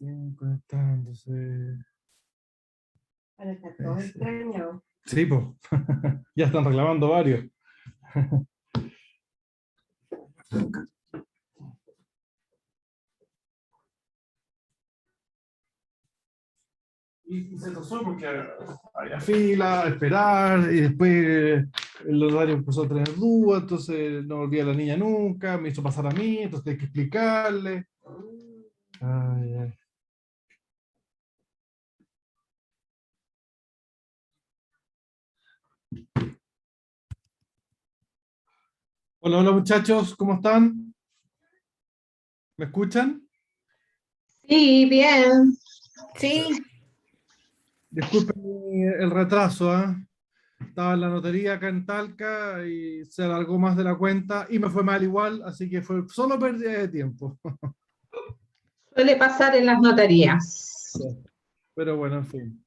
Recién conectándose. Ahora está todo extraño. Sí, pues. Ya están reclamando varios. Y se trazó porque había fila, esperar, y después el horario empezó a tener dudas, entonces no volvía la niña nunca, me hizo pasar a mí, entonces tenía que explicarle. Ay, ay. Hola, hola muchachos, ¿cómo están? ¿Me escuchan? Sí, bien. Sí. Disculpen el retraso, ¿ah? Estaba en la notaría acá en Talca y se alargó más de la cuenta y me fue mal igual, así que fue solo pérdida de tiempo. Suele pasar en las notarías. Sí. Pero bueno, en fin,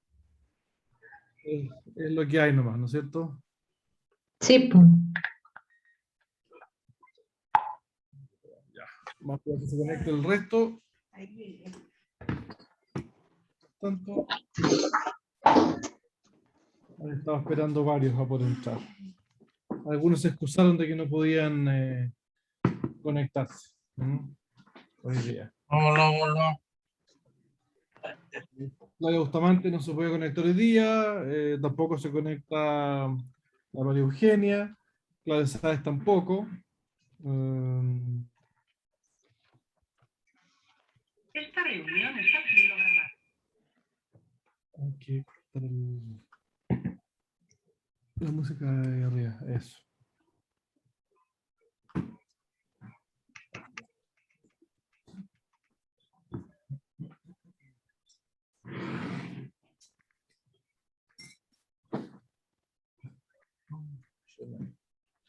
es lo que hay nomás, ¿no es cierto? Sí. Ya, vamos a ver si se conecta el resto. Tanto, han estado esperando varios a poder entrar. Algunos se excusaron de que no podían conectarse. Hoy día. Hola, hola. Claudia Bustamante no se puede conectar hoy día, tampoco se conecta la María Eugenia, Claudia Sáez tampoco. Esta reunión está siendo grabada. Hay que cortar la música de arriba, eso.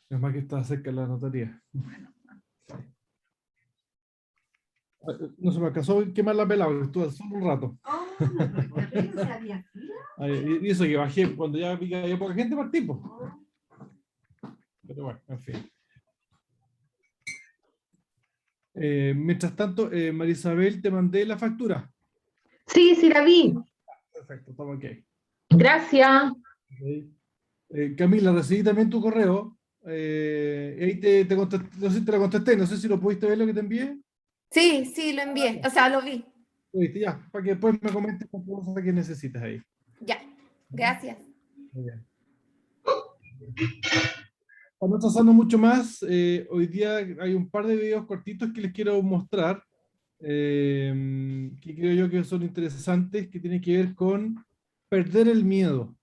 Es más que está cerca de la notaría. No se me alcanzó a quemar la pela porque estuve solo un rato. Y eso que bajé, cuando ya vi que había poca gente, partí, po. Pero bueno, en fin. Mientras tanto, María Isabel, te mandé la factura. Sí, sí la vi. Perfecto, estamos ok. Gracias. Ok. Camila, recibí también tu correo. Ahí te contesté, no sé si te la contesté, no sé si lo pudiste ver lo que te envié. Sí, sí, lo envié. O sea, lo vi. Lo viste, ya, para que después me comentes con cosas que necesitas ahí. Ya. Gracias. Muy bien. Para no trazarnos mucho más, hoy día hay un par de videos cortitos que les quiero mostrar, que creo yo que son interesantes, que tienen que ver con perder el miedo.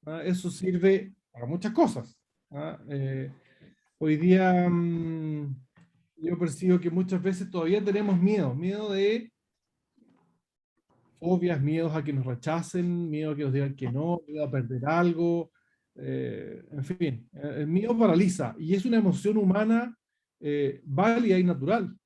¿Ah? Eso sirve para muchas cosas. ¿Ah? Hoy día yo percibo que muchas veces todavía tenemos miedo, miedo de fobias, miedos a que nos rechacen, miedo a que nos digan que no, miedo a perder algo, en fin, el miedo paraliza y es una emoción humana válida y natural.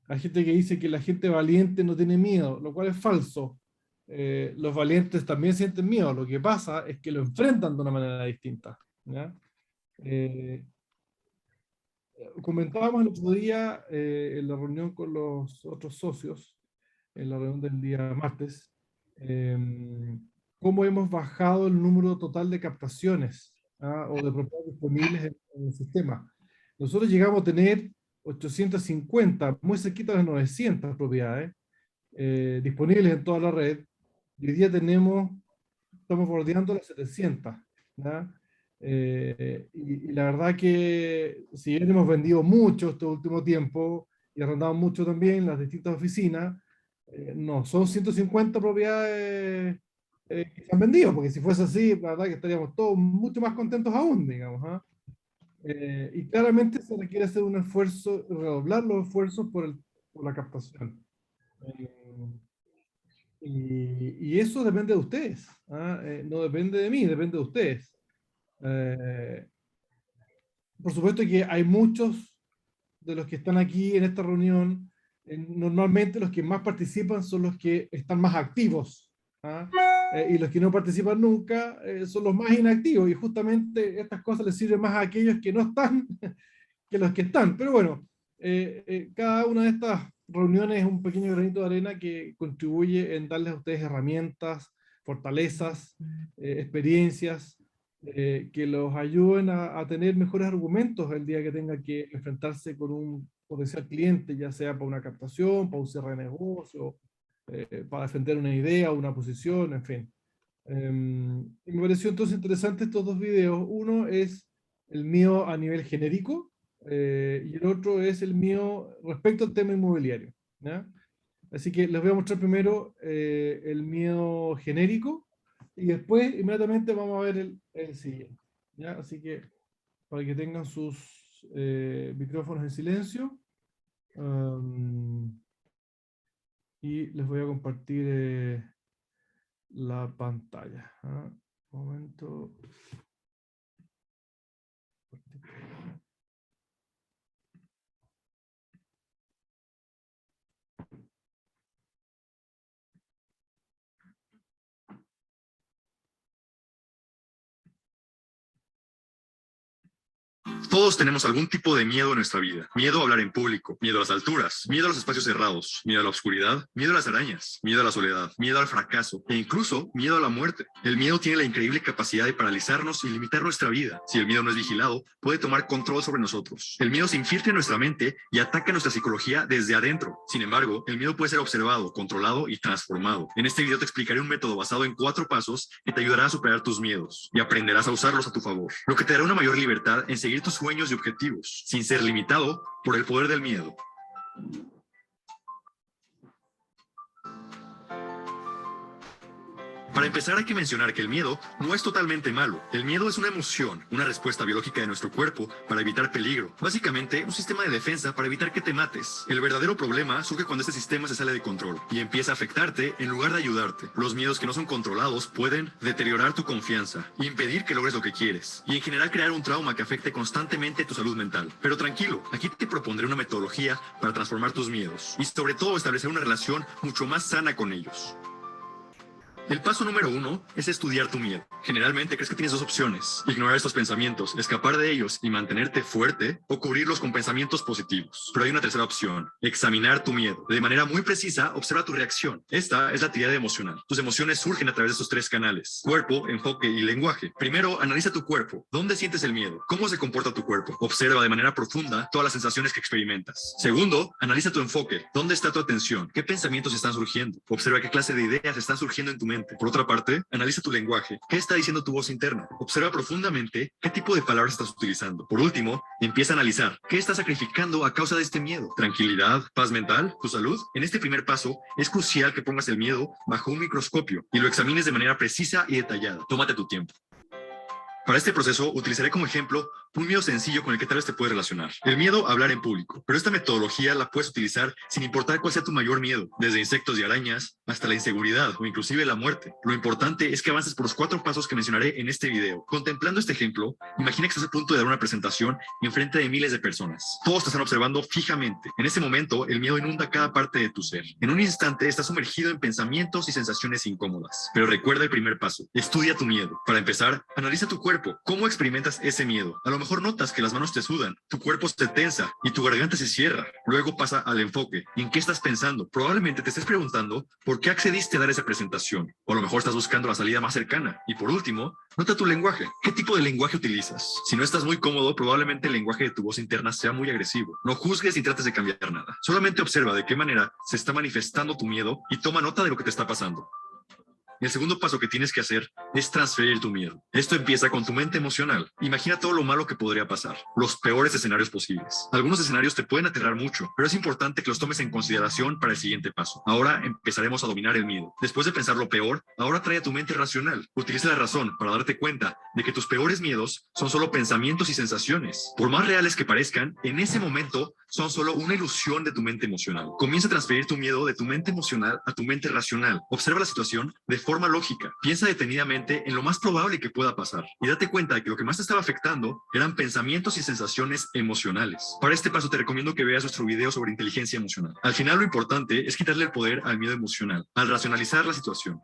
Hay gente que dice que la gente valiente no tiene miedo, lo cual es falso. Los valientes también sienten miedo, lo que pasa es que lo enfrentan de una manera distinta. ¿Ya? Eh, Comentábamos el otro día en la reunión con los otros socios, en la reunión del día martes, cómo hemos bajado el número total de captaciones, ¿ah? O de propiedades disponibles en el sistema. Nosotros llegamos a tener 850, muy cerquita de las 900 propiedades disponibles en toda la red, y hoy día estamos bordeando las 700. ¿Ya? Y la verdad que si bien hemos vendido mucho este último tiempo y arrendado mucho también las distintas oficinas, no, son 150 propiedades que se han vendido, porque si fuese así, la verdad que estaríamos todos mucho más contentos aún, digamos. ¿Ah? Y claramente se requiere hacer un esfuerzo, redoblar los esfuerzos por la captación. Eh, y eso depende de ustedes. ¿Ah? No depende de mí, depende de ustedes. Eh, por supuesto que hay muchos de los que están aquí en esta reunión, normalmente los que más participan son los que están más activos. ¿Ah? Y los que no participan nunca son los más inactivos, y justamente estas cosas les sirven más a aquellos que no están que los que están. Pero bueno, cada una de estas reuniones es un pequeño granito de arena que contribuye en darles a ustedes herramientas, fortalezas, experiencias, que los ayuden a tener mejores argumentos el día que tengan que enfrentarse con un potencial cliente, ya sea para una captación, para un cierre de negocio, para defender una idea, una posición, en fin. Y me pareció entonces interesante estos dos videos. Uno es el mío a nivel genérico, y el otro es el mío respecto al tema inmobiliario, ¿ya? Así que les voy a mostrar primero el mío genérico, y después inmediatamente vamos a ver el siguiente, ¿ya? Así que para que tengan sus micrófonos en silencio, y les voy a compartir la pantalla, ¿ah? Un momento. Todos tenemos algún tipo de miedo en nuestra vida. Miedo a hablar en público, miedo a las alturas, miedo a los espacios cerrados, miedo a la oscuridad, miedo a las arañas, miedo a la soledad, miedo al fracaso e incluso miedo a la muerte. El miedo tiene la increíble capacidad de paralizarnos y limitar nuestra vida. Si el miedo no es vigilado, puede tomar control sobre nosotros. El miedo se infiltra en nuestra mente y ataca nuestra psicología desde adentro. Sin embargo, el miedo puede ser observado, controlado y transformado. En este video te explicaré un método basado en 4 pasos que te ayudará a superar tus miedos y aprenderás a usarlos a tu favor, lo que te dará una mayor libertad en seguir tus sueños y objetivos, sin ser limitado por el poder del miedo. Para empezar, hay que mencionar que el miedo no es totalmente malo. El miedo es una emoción, una respuesta biológica de nuestro cuerpo para evitar peligro. Básicamente, un sistema de defensa para evitar que te mates. El verdadero problema surge cuando este sistema se sale de control y empieza a afectarte en lugar de ayudarte. Los miedos que no son controlados pueden deteriorar tu confianza, impedir que logres lo que quieres y en general crear un trauma que afecte constantemente tu salud mental. Pero tranquilo, aquí te propondré una metodología para transformar tus miedos y sobre todo establecer una relación mucho más sana con ellos. El paso número 1 es estudiar tu miedo. Generalmente crees que tienes 2 opciones: ignorar estos pensamientos, escapar de ellos y mantenerte fuerte, o cubrirlos con pensamientos positivos. Pero hay una tercera opción: examinar tu miedo. De manera muy precisa, observa tu reacción. Esta es la triada emocional. Tus emociones surgen a través de estos 3 canales: cuerpo, enfoque y lenguaje. Primero, analiza tu cuerpo. ¿Dónde sientes el miedo? ¿Cómo se comporta tu cuerpo? Observa de manera profunda todas las sensaciones que experimentas. Segundo, analiza tu enfoque. ¿Dónde está tu atención? ¿Qué pensamientos están surgiendo? Observa qué clase de ideas están surgiendo en tu mente. Por otra parte, analiza tu lenguaje. ¿Qué está diciendo tu voz interna? Observa profundamente qué tipo de palabras estás utilizando. Por último, empieza a analizar qué estás sacrificando a causa de este miedo. Tranquilidad, paz mental, tu salud. En este primer paso, es crucial que pongas el miedo bajo un microscopio y lo examines de manera precisa y detallada. Tómate tu tiempo. Para este proceso, utilizaré como ejemplo un miedo sencillo con el que tal vez te puedes relacionar: el miedo a hablar en público. Pero esta metodología la puedes utilizar sin importar cuál sea tu mayor miedo, desde insectos y arañas hasta la inseguridad o inclusive la muerte. Lo importante es que avances por los 4 pasos que mencionaré en este video. Contemplando este ejemplo, imagina que estás a punto de dar una presentación en frente de miles de personas. Todos te están observando fijamente. En ese momento, el miedo inunda cada parte de tu ser. En un instante, estás sumergido en pensamientos y sensaciones incómodas. Pero recuerda el primer paso: estudia tu miedo. Para empezar, analiza tu cuerpo. ¿Cómo experimentas ese miedo? A lo mejor notas que las manos te sudan, tu cuerpo se tensa y tu garganta se cierra. Luego pasa al enfoque. ¿En qué estás pensando? Probablemente te estés preguntando por qué accediste a dar esa presentación, o a lo mejor estás buscando la salida más cercana. Y por último, nota tu lenguaje. ¿Qué tipo de lenguaje utilizas? Si no estás muy cómodo, probablemente el lenguaje de tu voz interna sea muy agresivo. No juzgues ni trates de cambiar nada. Solamente observa de qué manera se está manifestando tu miedo y toma nota de lo que te está pasando. El segundo paso que tienes que hacer es transferir tu miedo. Esto empieza con tu mente emocional. Imagina todo lo malo que podría pasar, los peores escenarios posibles. Algunos escenarios te pueden aterrar mucho, pero es importante que los tomes en consideración para el siguiente paso. Ahora empezaremos a dominar el miedo. Después de pensar lo peor, ahora trae a tu mente racional. Utiliza la razón para darte cuenta de que tus peores miedos son solo pensamientos y sensaciones. Por más reales que parezcan, en ese momento son solo una ilusión de tu mente emocional. Comienza a transferir tu miedo de tu mente emocional a tu mente racional. Observa la situación de forma lógica. Piensa detenidamente en lo más probable que pueda pasar y date cuenta de que lo que más te estaba afectando eran pensamientos y sensaciones emocionales. Para este paso te recomiendo que veas nuestro video sobre inteligencia emocional. Al final, lo importante es quitarle el poder al miedo emocional, al racionalizar la situación.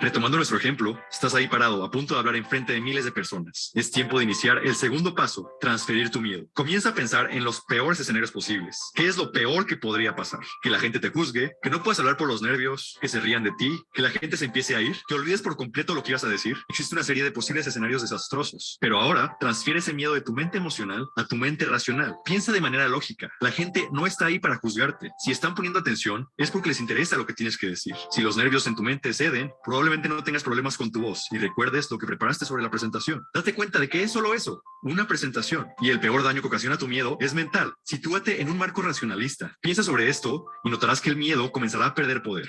Retomando nuestro ejemplo, estás ahí parado, a punto de hablar enfrente de miles de personas. Es tiempo de iniciar el segundo paso, transferir tu miedo. Comienza a pensar en los peores escenarios posibles. ¿Qué es lo peor que podría pasar? Que la gente te juzgue, que no puedas hablar por los nervios, que se rían de ti, que la gente se empiece a ir, que olvides por completo lo que ibas a decir. Existe una serie de posibles escenarios desastrosos. Pero ahora, transfiere ese miedo de tu mente emocional a tu mente racional. Piensa de manera lógica. La gente no está ahí para juzgarte. Si están poniendo atención, es porque les interesa lo que tienes que decir. Si los nervios en tu mente ceden, probablemente no tengas problemas con tu voz y recuerdes lo que preparaste sobre la presentación. Date cuenta de que es solo eso, una presentación. Y el peor daño que ocasiona tu miedo es mental. Sitúate en un marco racionalista. Piensa sobre esto y notarás que el miedo comenzará a perder poder.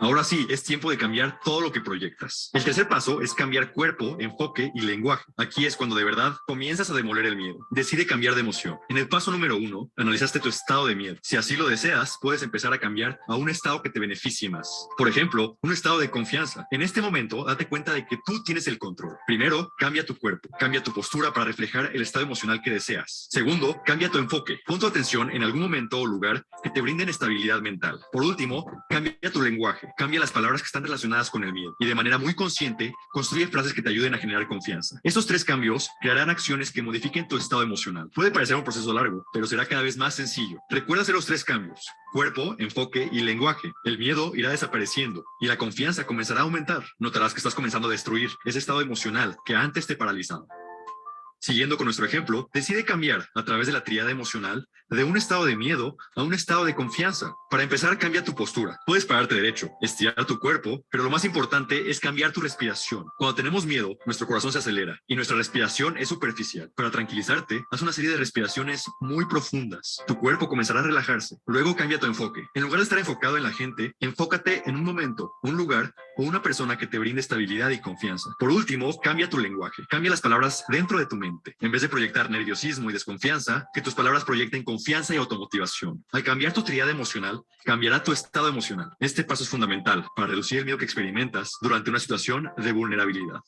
Ahora sí, es tiempo de cambiar todo lo que proyectas. El tercer paso es cambiar cuerpo, enfoque y lenguaje. Aquí es cuando de verdad comienzas a demoler el miedo. Decide cambiar de emoción. En el paso número 1, analizaste tu estado de miedo. Si así lo deseas, puedes empezar a cambiar a un estado que te beneficie más. Por ejemplo, un estado de confianza. En este momento, date cuenta de que tú tienes el control. Primero, cambia tu cuerpo. Cambia tu postura para reflejar el estado emocional que deseas. Segundo, cambia tu enfoque. Pon tu atención en algún momento o lugar que te brinden estabilidad mental. Por último, cambia tu lenguaje. Cambia las palabras que están relacionadas con el miedo y de manera muy consciente construye frases que te ayuden a generar confianza. Estos 3 cambios crearán acciones que modifiquen tu estado emocional. Puede parecer un proceso largo, pero será cada vez más sencillo. Recuerda hacer los 3 cambios: cuerpo, enfoque y lenguaje. El miedo irá desapareciendo y la confianza comenzará a aumentar. Notarás que estás comenzando a destruir ese estado emocional que antes te paralizaba. Siguiendo con nuestro ejemplo, decide cambiar a través de la tríada emocional de un estado de miedo a un estado de confianza. Para empezar, cambia tu postura. Puedes pararte derecho, estirar tu cuerpo, pero lo más importante es cambiar tu respiración. Cuando tenemos miedo, nuestro corazón se acelera y nuestra respiración es superficial. Para tranquilizarte, haz una serie de respiraciones muy profundas. Tu cuerpo comenzará a relajarse. Luego cambia tu enfoque. En lugar de estar enfocado en la gente, enfócate en un momento, un lugar o una persona que te brinde estabilidad y confianza. Por último, cambia tu lenguaje. Cambia las palabras dentro de tu mente. En vez de proyectar nerviosismo y desconfianza, que tus palabras proyecten confianza y automotivación. Al cambiar tu tríada emocional, cambiará tu estado emocional. Este paso es fundamental para reducir el miedo que experimentas durante una situación de vulnerabilidad.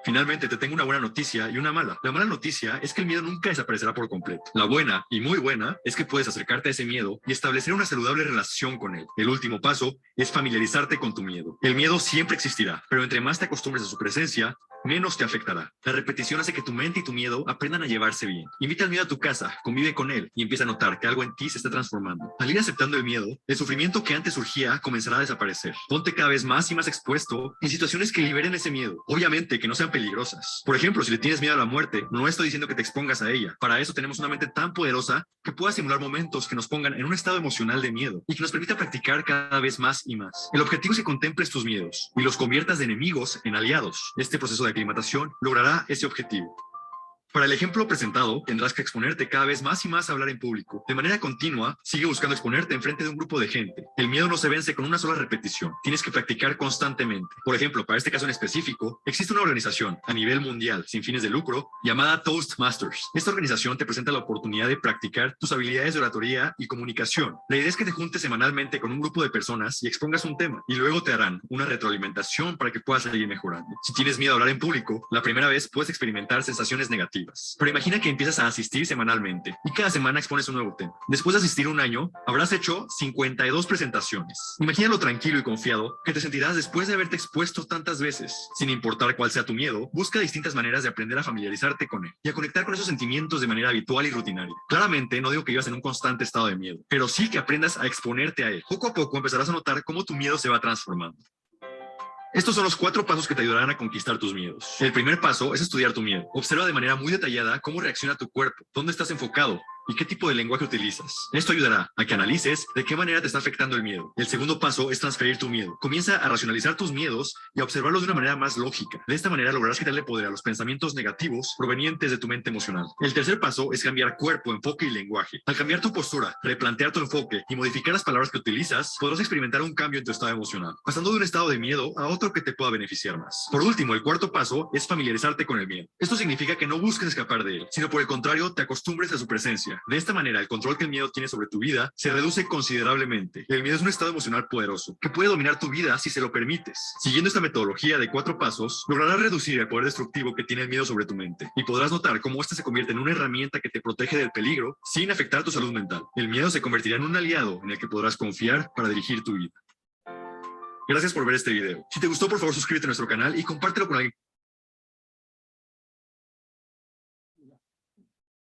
Finalmente, te tengo una buena noticia y una mala. La mala noticia es que el miedo nunca desaparecerá por completo. La buena, y muy buena, es que puedes acercarte a ese miedo y establecer una saludable relación con él. El último paso es familiarizarte con tu miedo. El miedo siempre existirá, pero entre más te acostumbres a su presencia, menos te afectará. La repetición hace que tu mente y tu miedo aprendan a llevarse bien. Invita al miedo a tu casa, convive con él y empieza a notar que algo en ti se está transformando. Al ir aceptando el miedo, el sufrimiento que antes surgía comenzará a desaparecer. Ponte cada vez más y más expuesto en situaciones que liberen ese miedo. Obviamente que no sean peligrosas. Por ejemplo, si le tienes miedo a la muerte, no estoy diciendo que te expongas a ella. Para eso tenemos una mente tan poderosa que pueda simular momentos que nos pongan en un estado emocional de miedo y que nos permita practicar cada vez más y más. El objetivo es que contemples tus miedos y los conviertas de enemigos en aliados. Este proceso de aclimatación logrará ese objetivo. Para el ejemplo presentado, tendrás que exponerte cada vez más y más a hablar en público. De manera continua, sigue buscando exponerte enfrente de un grupo de gente. El miedo no se vence con una sola repetición. Tienes que practicar constantemente. Por ejemplo, para este caso en específico, existe una organización a nivel mundial, sin fines de lucro, llamada Toastmasters. Esta organización te presenta la oportunidad de practicar tus habilidades de oratoria y comunicación. La idea es que te juntes semanalmente con un grupo de personas y expongas un tema, y luego te harán una retroalimentación para que puedas seguir mejorando. Si tienes miedo a hablar en público, la primera vez puedes experimentar sensaciones negativas. Pero imagina que empiezas a asistir semanalmente y cada semana expones un nuevo tema. Después de asistir un año, habrás hecho 52 presentaciones. Imagina lo tranquilo y confiado que te sentirás después de haberte expuesto tantas veces. Sin importar cuál sea tu miedo, busca distintas maneras de aprender a familiarizarte con él y a conectar con esos sentimientos de manera habitual y rutinaria. Claramente, no digo que vivas en un constante estado de miedo, pero sí que aprendas a exponerte a él. Poco a poco empezarás a notar cómo tu miedo se va transformando. Estos son los 4 pasos que te ayudarán a conquistar tus miedos. El primer paso es estudiar tu miedo. Observa de manera muy detallada cómo reacciona tu cuerpo, dónde estás enfocado y qué tipo de lenguaje utilizas. Esto ayudará a que analices de qué manera te está afectando el miedo. El segundo paso es transferir tu miedo. Comienza a racionalizar tus miedos y a observarlos de una manera más lógica. De esta manera lograrás quitarle poder a los pensamientos negativos provenientes de tu mente emocional. El tercer paso es cambiar cuerpo, enfoque y lenguaje. Al cambiar tu postura, replantear tu enfoque y modificar las palabras que utilizas, podrás experimentar un cambio en tu estado emocional, pasando de un estado de miedo a otro que te pueda beneficiar más. Por último, el cuarto paso es familiarizarte con el miedo. Esto significa que no busques escapar de él, sino por el contrario, te acostumbres a su presencia. De esta manera, el control que el miedo tiene sobre tu vida se reduce considerablemente. El miedo es un estado emocional poderoso que puede dominar tu vida si se lo permites. Siguiendo esta metodología de 4 pasos, lograrás reducir el poder destructivo que tiene el miedo sobre tu mente y podrás notar cómo ésta se convierte en una herramienta que te protege del peligro sin afectar tu salud mental. El miedo se convertirá en un aliado en el que podrás confiar para dirigir tu vida. Gracias por ver este video. Si te gustó, por favor, suscríbete a nuestro canal y compártelo con alguien.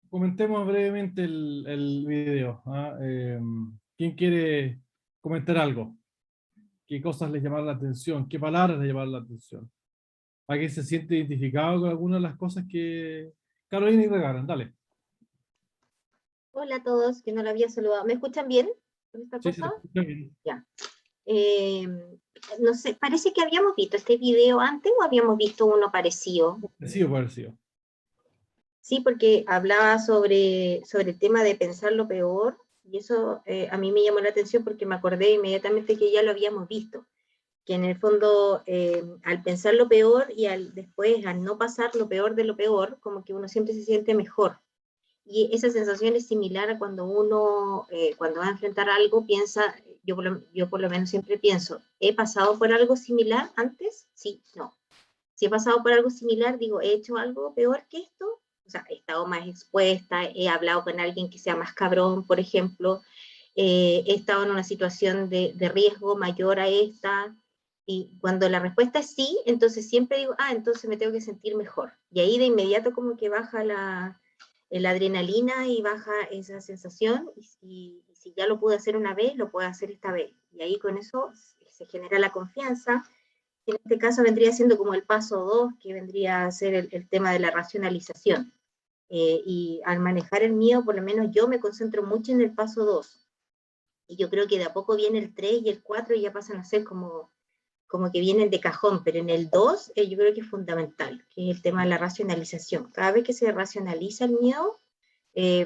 Comentemos brevemente el video. ¿Quién quiere comentar algo? ¿Qué cosas les llamaron la atención? ¿Qué palabras les llamaron la atención? ¿Alguien se siente identificado con alguna de las cosas que... Carolina y Regaran, dale. Hola a todos, que no lo había saludado. ¿Me escuchan bien con esta Sí, sí, cosa? te escucho bien. Ya. No sé, parece que habíamos visto este video antes o habíamos visto uno parecido. Parecido, parecido. Sí, porque hablaba sobre el tema de pensar lo peor, y eso a mí me llamó la atención porque me acordé inmediatamente que ya lo habíamos visto, que en el fondo al pensar lo peor y después al no pasar lo peor de lo peor, como que uno siempre se siente mejor. Y esa sensación es similar a cuando uno, cuando va a enfrentar algo, piensa, yo por lo menos siempre pienso, ¿he pasado por algo similar antes? Sí, no. Si he pasado por algo similar, digo, ¿he hecho algo peor que esto? O sea, he estado más expuesta, he hablado con alguien que sea más cabrón, por ejemplo, he estado en una situación de riesgo mayor a esta, y cuando la respuesta es sí, entonces siempre digo, entonces me tengo que sentir mejor. Y ahí de inmediato como que baja la adrenalina y baja esa sensación, y si ya lo pude hacer una vez, lo puedo hacer esta vez. Y ahí con eso se genera la confianza, que en este caso vendría siendo como el paso 2, que vendría a ser el tema de la racionalización. Y al manejar el miedo, por lo menos yo me concentro mucho en el paso 2. Y yo creo que de a poco viene el 3 y el 4 y ya pasan a ser como que vienen de cajón, pero en el 2 yo creo que es fundamental, que es el tema de la racionalización. Cada vez que se racionaliza el miedo,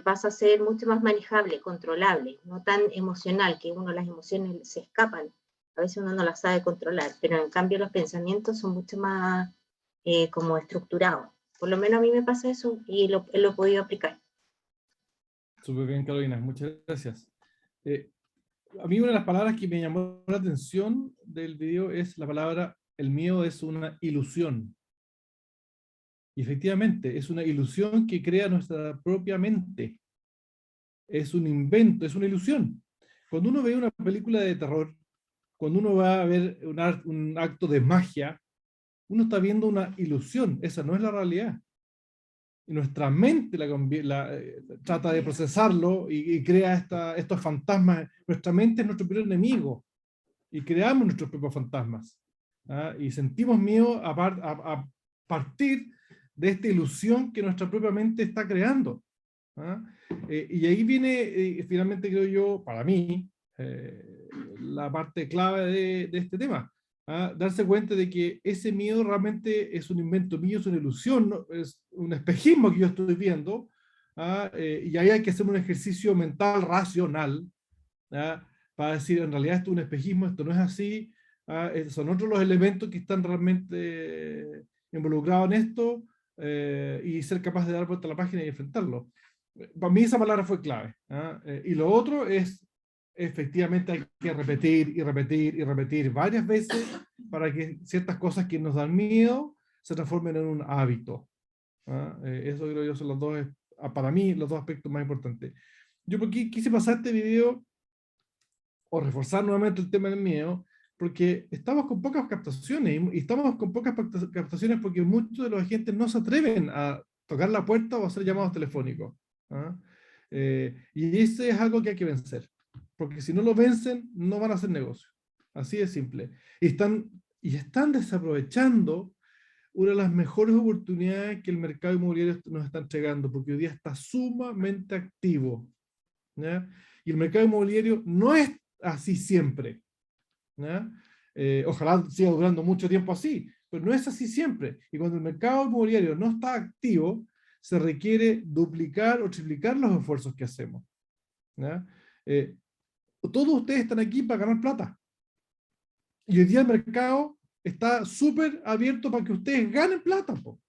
pasa a ser mucho más manejable, controlable, no tan emocional, que las emociones se escapan, a veces uno no las sabe controlar, pero en cambio los pensamientos son mucho más como estructurados. Por lo menos a mí me pasa eso y lo he podido aplicar. Súper bien, Carolina, muchas gracias. A mí una de las palabras que me llamó la atención del video es la palabra, el miedo es una ilusión. Y efectivamente, es una ilusión que crea nuestra propia mente. Es un invento, es una ilusión. Cuando uno ve una película de terror, cuando uno va a ver un acto de magia, uno está viendo una ilusión, esa no es la realidad. Y nuestra mente trata de procesarlo y crea estos fantasmas. Nuestra mente es nuestro peor enemigo y creamos nuestros propios fantasmas. Y sentimos miedo a partir de esta ilusión que nuestra propia mente está creando. Y ahí viene, finalmente creo yo, para mí, la parte clave de este tema. Darse cuenta de que ese miedo realmente es un invento mío, es una ilusión, ¿no? Es un espejismo que yo estoy viendo, y ahí hay que hacer un ejercicio mental racional, para decir, en realidad esto es un espejismo, esto no es así, son otros los elementos que están realmente involucrados en esto, y ser capaz de dar vuelta a la página y enfrentarlo. Para mí esa palabra fue clave. Y lo otro es, efectivamente hay que repetir y repetir y repetir varias veces para que ciertas cosas que nos dan miedo se transformen en un hábito. Eso creo yo son los dos, para mí, los dos aspectos más importantes. Yo porque quise pasar este video o reforzar nuevamente el tema del miedo, porque estamos con pocas captaciones, y estamos con pocas captaciones porque muchos de los agentes no se atreven a tocar la puerta o hacer llamados telefónicos. Y ese es algo que hay que vencer, porque si no lo vencen, no van a hacer negocio. Así de simple. Y están desaprovechando una de las mejores oportunidades que el mercado inmobiliario nos está entregando, porque hoy día está sumamente activo. ¿Ya? Y el mercado inmobiliario no es así siempre. ¿Ya? Ojalá siga durando mucho tiempo así, pero no es así siempre. Y cuando el mercado inmobiliario no está activo, se requiere duplicar o triplicar los esfuerzos que hacemos. ¿Ya? Todos ustedes están aquí para ganar plata. Y hoy día el mercado está súper abierto para que ustedes ganen plata. Po.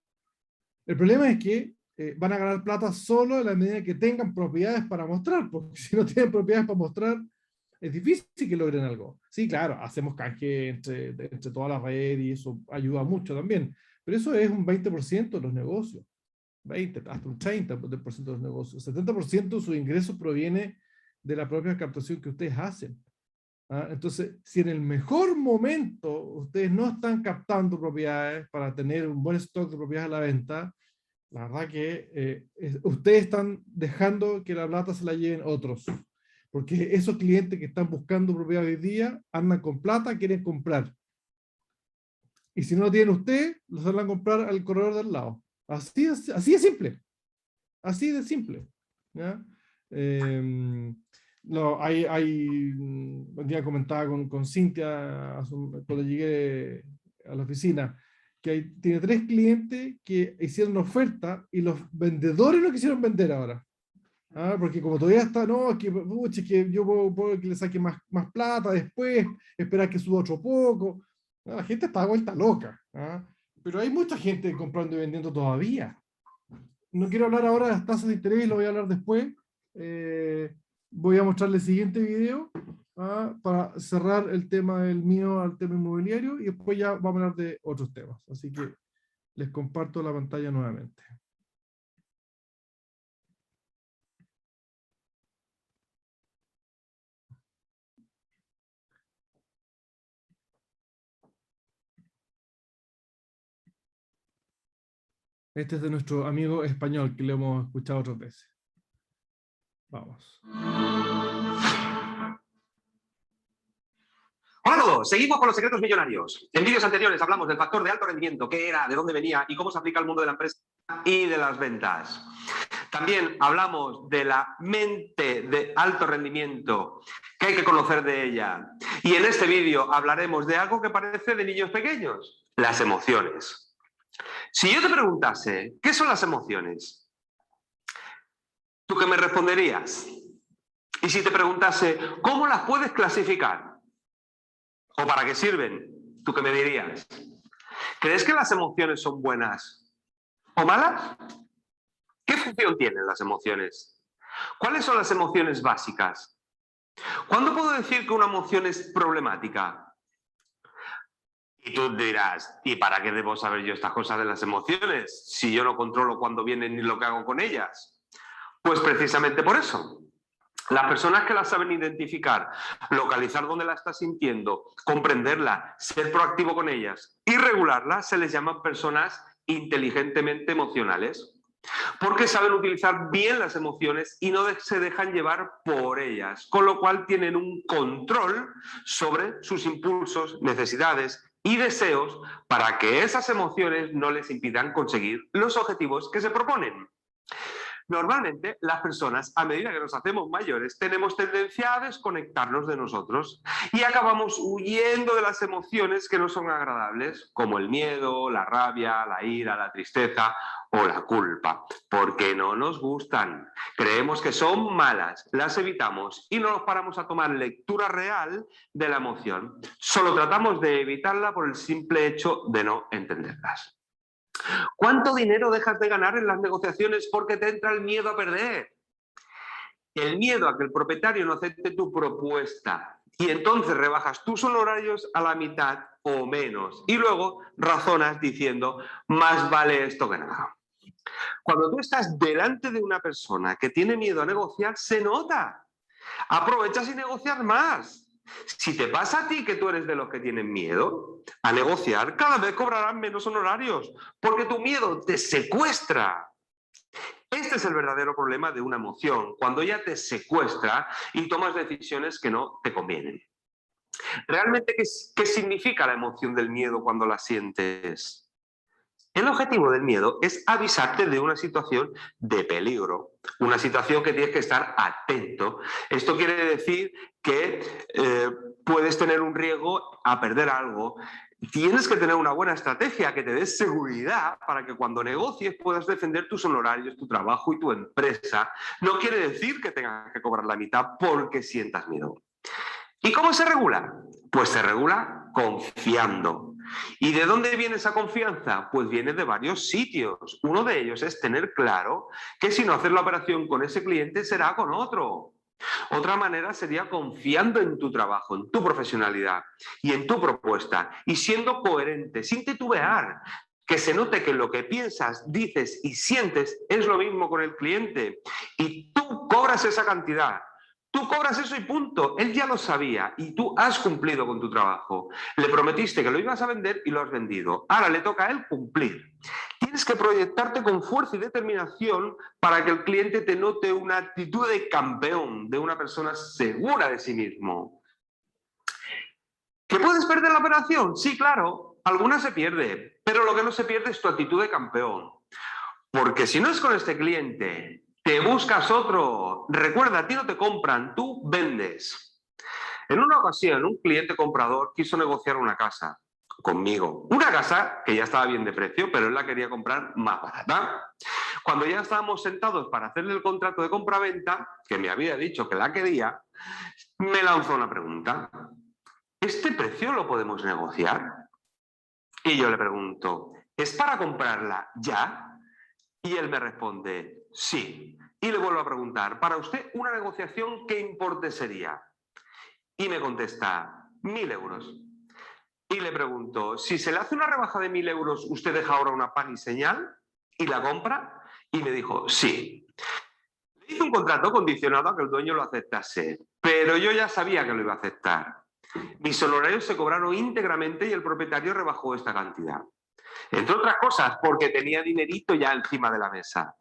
El problema es que van a ganar plata solo en la medida que tengan propiedades para mostrar, porque si no tienen propiedades para mostrar, es difícil que logren algo. Sí, claro, hacemos canje entre toda la red y eso ayuda mucho también, pero eso es un 20% de los negocios, 20, hasta un 30% de los negocios. 70% de sus ingresos proviene de la propia captación que ustedes hacen. Entonces, si en el mejor momento ustedes no están captando propiedades para tener un buen stock de propiedades a la venta, la verdad que ustedes están dejando que la plata se la lleven otros. Porque esos clientes que están buscando propiedades hoy día andan con plata, quieren comprar. Y si no lo tienen ustedes, los van a comprar al corredor del lado. Así de simple. Así de simple. ¿Ya? Un día comentaba con Cintia cuando llegué a la oficina, que tiene 3 clientes que hicieron oferta y los vendedores no quisieron vender ahora. Porque como todavía está, no, que yo puedo que le saque más plata después, esperar que suba otro poco. La gente está vuelta loca. Pero hay mucha gente comprando y vendiendo todavía. No quiero hablar ahora de las tasas de interés, lo voy a hablar después. Voy a mostrarle el siguiente video para cerrar el tema del mío al tema inmobiliario y después ya vamos a hablar de otros temas. Así que les comparto la pantalla nuevamente. Este es de nuestro amigo español que le hemos escuchado otras veces. Vamos. Hola a todos, seguimos con los secretos millonarios. En vídeos anteriores hablamos del factor de alto rendimiento, qué era, de dónde venía y cómo se aplica al mundo de la empresa y de las ventas. También hablamos de la mente de alto rendimiento, que hay que conocer de ella. Y en este vídeo hablaremos de algo que parece de niños pequeños, las emociones. Si yo te preguntase, ¿qué son las emociones? ¿Tú qué me responderías? Y si te preguntase, ¿cómo las puedes clasificar? ¿O para qué sirven? ¿Tú qué me dirías? ¿Crees que las emociones son buenas o malas? ¿Qué función tienen las emociones? ¿Cuáles son las emociones básicas? ¿Cuándo puedo decir que una emoción es problemática? Y tú dirás, ¿y para qué debo saber yo estas cosas de las emociones si yo no controlo cuándo vienen ni lo que hago con ellas? Pues precisamente por eso. Las personas que las saben identificar, localizar dónde la estás sintiendo, comprenderla, ser proactivo con ellas y regularla, se les llaman personas inteligentemente emocionales. Porque saben utilizar bien las emociones y no se dejan llevar por ellas, con lo cual tienen un control sobre sus impulsos, necesidades y deseos para que esas emociones no les impidan conseguir los objetivos que se proponen. Normalmente, las personas, a medida que nos hacemos mayores, tenemos tendencia a desconectarnos de nosotros y acabamos huyendo de las emociones que no son agradables, como el miedo, la rabia, la ira, la tristeza o la culpa, porque no nos gustan. Creemos que son malas, las evitamos y no nos paramos a tomar lectura real de la emoción. Solo tratamos de evitarla por el simple hecho de no entenderlas. ¿Cuánto dinero dejas de ganar en las negociaciones porque te entra el miedo a perder? El miedo a que el propietario no acepte tu propuesta y entonces rebajas tus honorarios a la mitad o menos y luego razonas diciendo más vale esto que nada. Cuando tú estás delante de una persona que tiene miedo a negociar, se nota. Aprovechas y negocias más. Si te pasa a ti que tú eres de los que tienen miedo a negociar, cada vez cobrarán menos honorarios, porque tu miedo te secuestra. Este es el verdadero problema de una emoción, cuando ella te secuestra y tomas decisiones que no te convienen. ¿Realmente qué significa la emoción del miedo cuando la sientes? El objetivo del miedo es avisarte de una situación de peligro, una situación que tienes que estar atento. Esto quiere decir que puedes tener un riesgo a perder algo. Tienes que tener una buena estrategia que te dé seguridad para que cuando negocies puedas defender tus honorarios, tu trabajo y tu empresa. No quiere decir que tengas que cobrar la mitad porque sientas miedo. ¿Y cómo se regula? Pues se regula confiando. ¿Y de dónde viene esa confianza? Pues viene de varios sitios. Uno de ellos es tener claro que si no hacer la operación con ese cliente será con otro. Otra manera sería confiando en tu trabajo, en tu profesionalidad y en tu propuesta y siendo coherente, sin titubear. Que se note que lo que piensas, dices y sientes es lo mismo con el cliente y tú cobras esa cantidad. Tú cobras eso y punto. Él ya lo sabía y tú has cumplido con tu trabajo. Le prometiste que lo ibas a vender y lo has vendido. Ahora le toca a él cumplir. Tienes que proyectarte con fuerza y determinación para que el cliente te note una actitud de campeón, de una persona segura de sí mismo. ¿Que puedes perder la operación? Sí, claro. Alguna se pierde, pero lo que no se pierde es tu actitud de campeón. Porque si no es con este cliente, te buscas otro. Recuerda, a ti no te compran, tú vendes. En una ocasión, un cliente comprador quiso negociar una casa conmigo. Una casa que ya estaba bien de precio, pero él la quería comprar más barata. Cuando ya estábamos sentados para hacerle el contrato de compraventa, que me había dicho que la quería, me lanzó una pregunta. ¿Este precio lo podemos negociar? Y yo le pregunto, ¿es para comprarla ya? Y él me responde, sí. Y le vuelvo a preguntar, para usted una negociación, ¿qué importe sería? Y me contesta, 1.000 euros. Y le pregunto, si se le hace una rebaja de 1.000 euros, ¿usted deja ahora una pan y señal y la compra? Y me dijo, sí. Le hice un contrato condicionado a que el dueño lo aceptase, pero yo ya sabía que lo iba a aceptar. Mis honorarios se cobraron íntegramente y el propietario rebajó esta cantidad. Entre otras cosas, porque tenía dinerito ya encima de la mesa.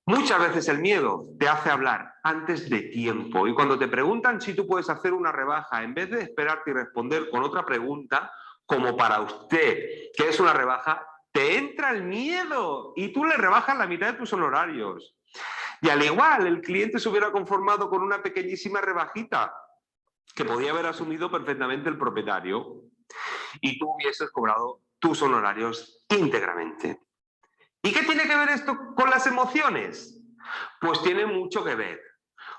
Muchas veces el miedo te hace hablar antes de tiempo y cuando te preguntan si tú puedes hacer una rebaja, en vez de esperarte y responder con otra pregunta, como para usted, que es una rebaja, te entra el miedo y tú le rebajas la mitad de tus honorarios. Y al igual, el cliente se hubiera conformado con una pequeñísima rebajita que podía haber asumido perfectamente el propietario y tú hubieses cobrado tus honorarios íntegramente. ¿Y qué tiene que ver esto con las emociones? Pues tiene mucho que ver.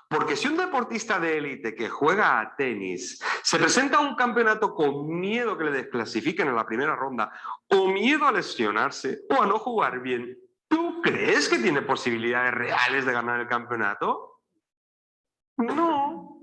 Porque si un deportista de élite que juega a tenis se presenta a un campeonato con miedo que le desclasifiquen en la primera ronda, o miedo a lesionarse, o a no jugar bien, ¿tú crees que tiene posibilidades reales de ganar el campeonato? No.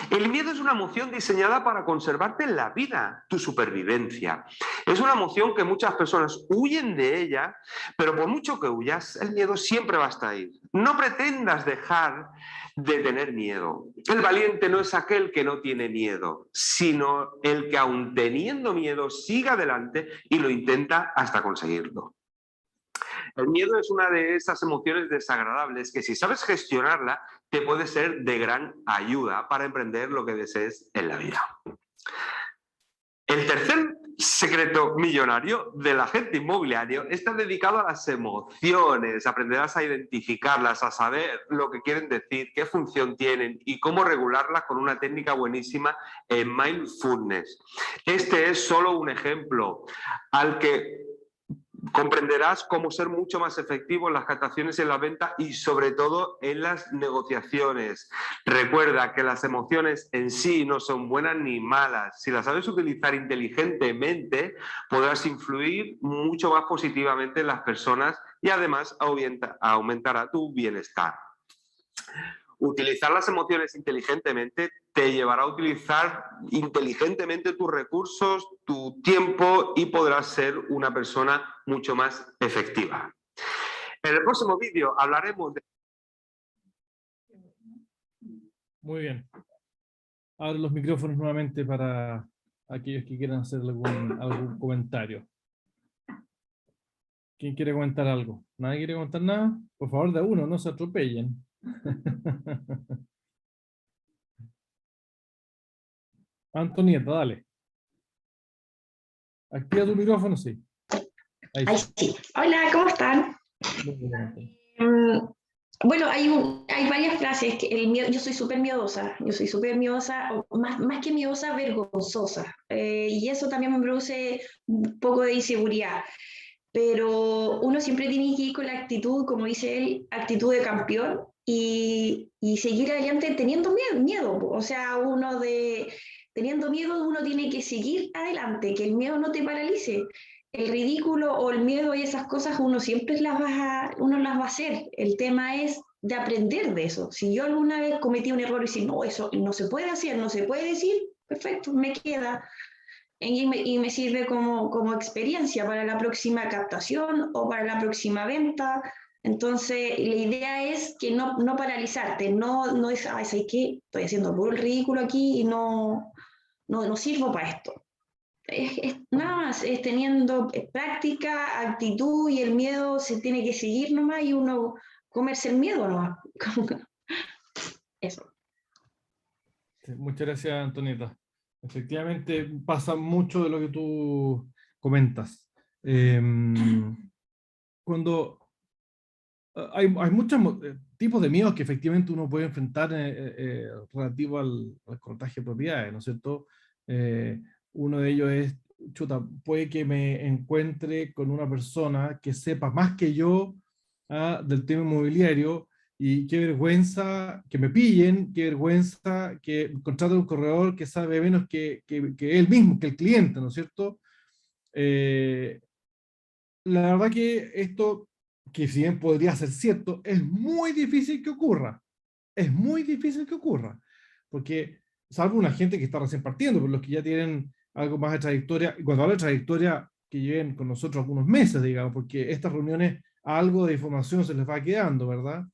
El miedo es una emoción diseñada para conservarte en la vida, tu supervivencia. Es una emoción que muchas personas huyen de ella, pero por mucho que huyas, el miedo siempre va a estar ahí. No pretendas dejar de tener miedo. El valiente no es aquel que no tiene miedo, sino el que aun teniendo miedo sigue adelante y lo intenta hasta conseguirlo. El miedo es una de esas emociones desagradables que si sabes gestionarla te puede ser de gran ayuda para emprender lo que desees en la vida. El tercer secreto millonario del agente inmobiliario está dedicado a las emociones. Aprenderás a identificarlas, a saber lo que quieren decir, qué función tienen y cómo regularlas con una técnica buenísima en mindfulness. Este es solo un ejemplo al que comprenderás cómo ser mucho más efectivo en las captaciones y en la venta y sobre todo en las negociaciones. Recuerda que las emociones en sí no son buenas ni malas. Si las sabes utilizar inteligentemente, podrás influir mucho más positivamente en las personas y además aumentará tu bienestar. Utilizar las emociones inteligentemente te llevará a utilizar inteligentemente tus recursos, tu tiempo y podrás ser una persona mucho más efectiva. En el próximo vídeo hablaremos de... Muy bien. Abro los micrófonos nuevamente para aquellos que quieran hacer algún comentario. ¿Quién quiere comentar algo? ¿Nadie quiere comentar nada? Por favor, de uno, no se atropellen. Antonieta, dale. Activa tu micrófono, sí. Ahí Ay, sí. Hola, ¿cómo están? Bueno, hay varias frases que el miedo, yo soy súper miedosa, o más que miedosa, vergonzosa, y eso también me produce un poco de inseguridad, pero uno siempre tiene que ir con la actitud, como dice él, actitud de campeón, y seguir adelante teniendo miedo, o sea, teniendo miedo uno tiene que seguir adelante, que el miedo no te paralice. El ridículo o el miedo y esas cosas uno siempre las va a hacer. El tema es de aprender de eso. Si yo alguna vez cometí un error y decir, no, eso no se puede hacer, no se puede decir, perfecto, me queda. Y me sirve como experiencia para la próxima captación o para la próxima venta. Entonces, la idea es que no paralizarte, no es, ay, ¿sabes qué? Estoy haciendo puro el ridículo aquí y no sirvo para esto. Nada más, es teniendo práctica, actitud, y el miedo se tiene que seguir nomás y uno comerse el miedo nomás. Eso. Sí, muchas gracias, Antonieta. Efectivamente, pasa mucho de lo que tú comentas. Cuando hay muchos tipos de miedos que efectivamente uno puede enfrentar relativo al corretaje de propiedades, ¿no es cierto? Uno de ellos es, chuta, puede que me encuentre con una persona que sepa más que yo del tema inmobiliario, y qué vergüenza que me pillen, qué vergüenza que contrate un corredor que sabe menos que él mismo, que el cliente, ¿no es cierto? La verdad que esto, que si bien podría ser cierto, es muy difícil que ocurra. Es muy difícil que ocurra. Porque, salvo una gente que está recién partiendo, pero los que ya tienen algo más de trayectoria, y cuando hablo de trayectoria, que lleven con nosotros algunos meses, digamos, porque estas reuniones, algo de información se les va quedando, ¿verdad?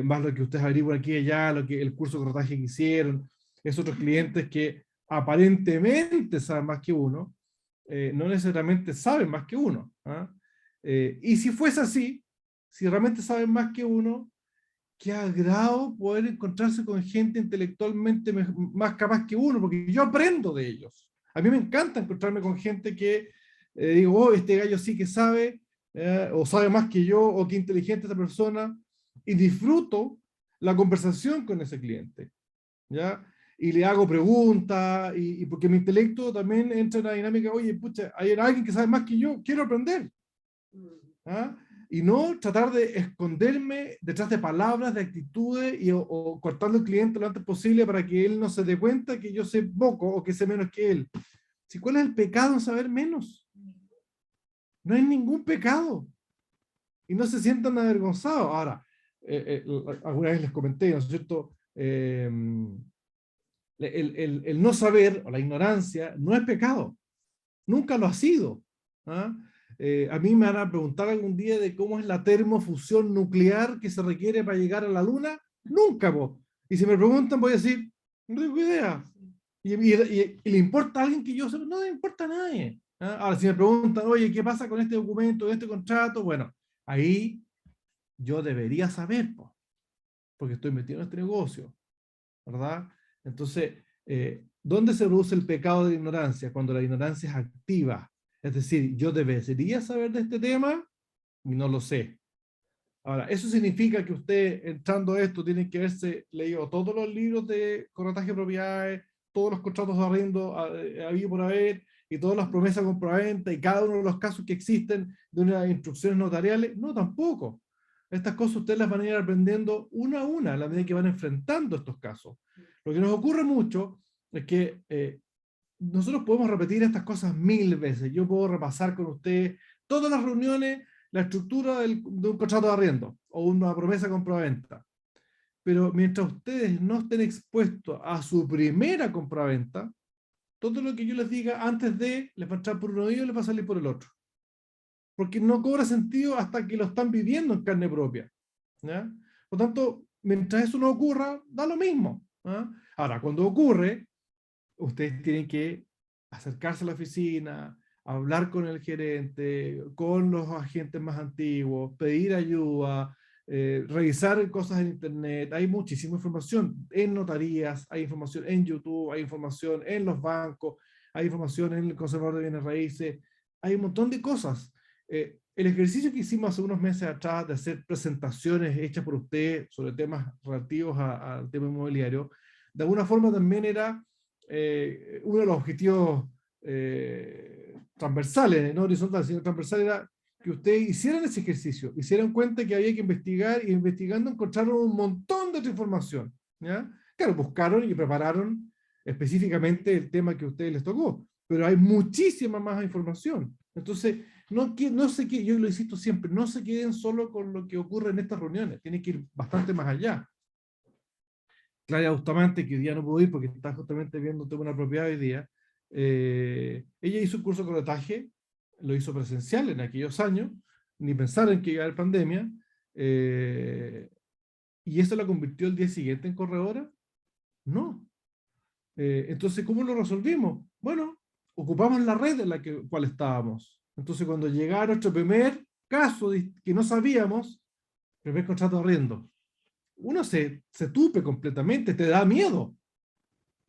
Más lo que ustedes averiguan aquí y allá, lo que el curso de corretaje que hicieron, esos otros clientes que aparentemente saben más que uno, no necesariamente saben más que uno. ¿Ah? Y si fuese así, si realmente saben más que uno, qué agrado poder encontrarse con gente intelectualmente más capaz que uno, porque yo aprendo de ellos. A mí me encanta encontrarme con gente que digo, oh, este gallo sí que sabe, o sabe más que yo, o qué inteligente esta persona, y disfruto la conversación con ese cliente, ¿ya? Y le hago preguntas, y porque mi intelecto también entra en la dinámica, oye, pucha, hay alguien que sabe más que yo, quiero aprender. ¿Ah? Y no tratar de esconderme detrás de palabras, de actitudes, o cortando al cliente lo antes posible para que él no se dé cuenta que yo sé poco o que sé menos que él. ¿Sí, cuál es el pecado en saber menos? No hay ningún pecado. Y no se sientan avergonzados. Ahora, alguna vez les comenté, ¿no es cierto? El no saber o la ignorancia no es pecado. Nunca lo ha sido. ¿Ah? A mí me van a preguntar algún día de cómo es la termofusión nuclear que se requiere para llegar a la Luna. Nunca, po. Y si me preguntan, voy a decir, no tengo idea. Y le importa a alguien que yo sepa, no le importa a nadie. ¿Ah? Ahora, si me preguntan, oye, ¿qué pasa con este documento, este contrato? Bueno, ahí yo debería saber, po, porque estoy metido en este negocio, ¿verdad? Entonces, ¿dónde se produce el pecado de ignorancia? Cuando la ignorancia es activa. Es decir, yo debería saber de este tema y no lo sé. Ahora, eso significa que usted, entrando a esto, tiene que haberse leído todos los libros de corretaje de propiedades, todos los contratos de arriendo habido por haber, y todas las promesas de compraventa, y cada uno de los casos que existen de unas instrucciones notariales. No, tampoco. Estas cosas ustedes las van a ir aprendiendo una a una a la medida que van enfrentando estos casos. Lo que nos ocurre mucho es que nosotros podemos repetir estas cosas 1000 veces. Yo puedo repasar con ustedes todas las reuniones, la estructura de un contrato de arriendo o una promesa de compraventa. Pero mientras ustedes no estén expuestos a su primera compraventa, todo lo que yo les diga antes de, les va a entrar por un oído y les va a salir por el otro. Porque no cobra sentido hasta que lo están viviendo en carne propia. ¿Ya? Por tanto, mientras eso no ocurra, da lo mismo. ¿Ah? Ahora, cuando ocurre, ustedes tienen que acercarse a la oficina, hablar con el gerente, con los agentes más antiguos, pedir ayuda, revisar cosas en internet. Hay muchísima información en notarías, hay información en YouTube, hay información en los bancos, hay información en el conservador de bienes raíces, hay un montón de cosas. El ejercicio que hicimos hace unos meses atrás de hacer presentaciones hechas por usted sobre temas relativos al tema inmobiliario, de alguna forma también era uno de los objetivos transversales, no horizontales, sino transversales, era que ustedes hicieran ese ejercicio, hicieran cuenta que había que investigar, y investigando encontraron un montón de otra información. ¿Ya? Claro, buscaron y prepararon específicamente el tema que a ustedes les tocó, pero hay muchísima más información. Entonces, no se queden, yo lo insisto siempre, no se queden solo con lo que ocurre en estas reuniones, tienen que ir bastante más allá. Clara Bustamante, que hoy día no pudo ir porque está justamente viendo tema una propiedad hoy día, ella hizo un curso de corretaje, lo hizo presencial en aquellos años, ni pensar en que iba a haber pandemia, ¿Y eso la convirtió el día siguiente en corredora? No. Entonces, ¿cómo lo resolvimos? Bueno, ocupamos la red en la cual estábamos. Entonces, cuando llegaba nuestro primer caso que no sabíamos, primer contrato de arriendo, uno se tupe completamente, te da miedo.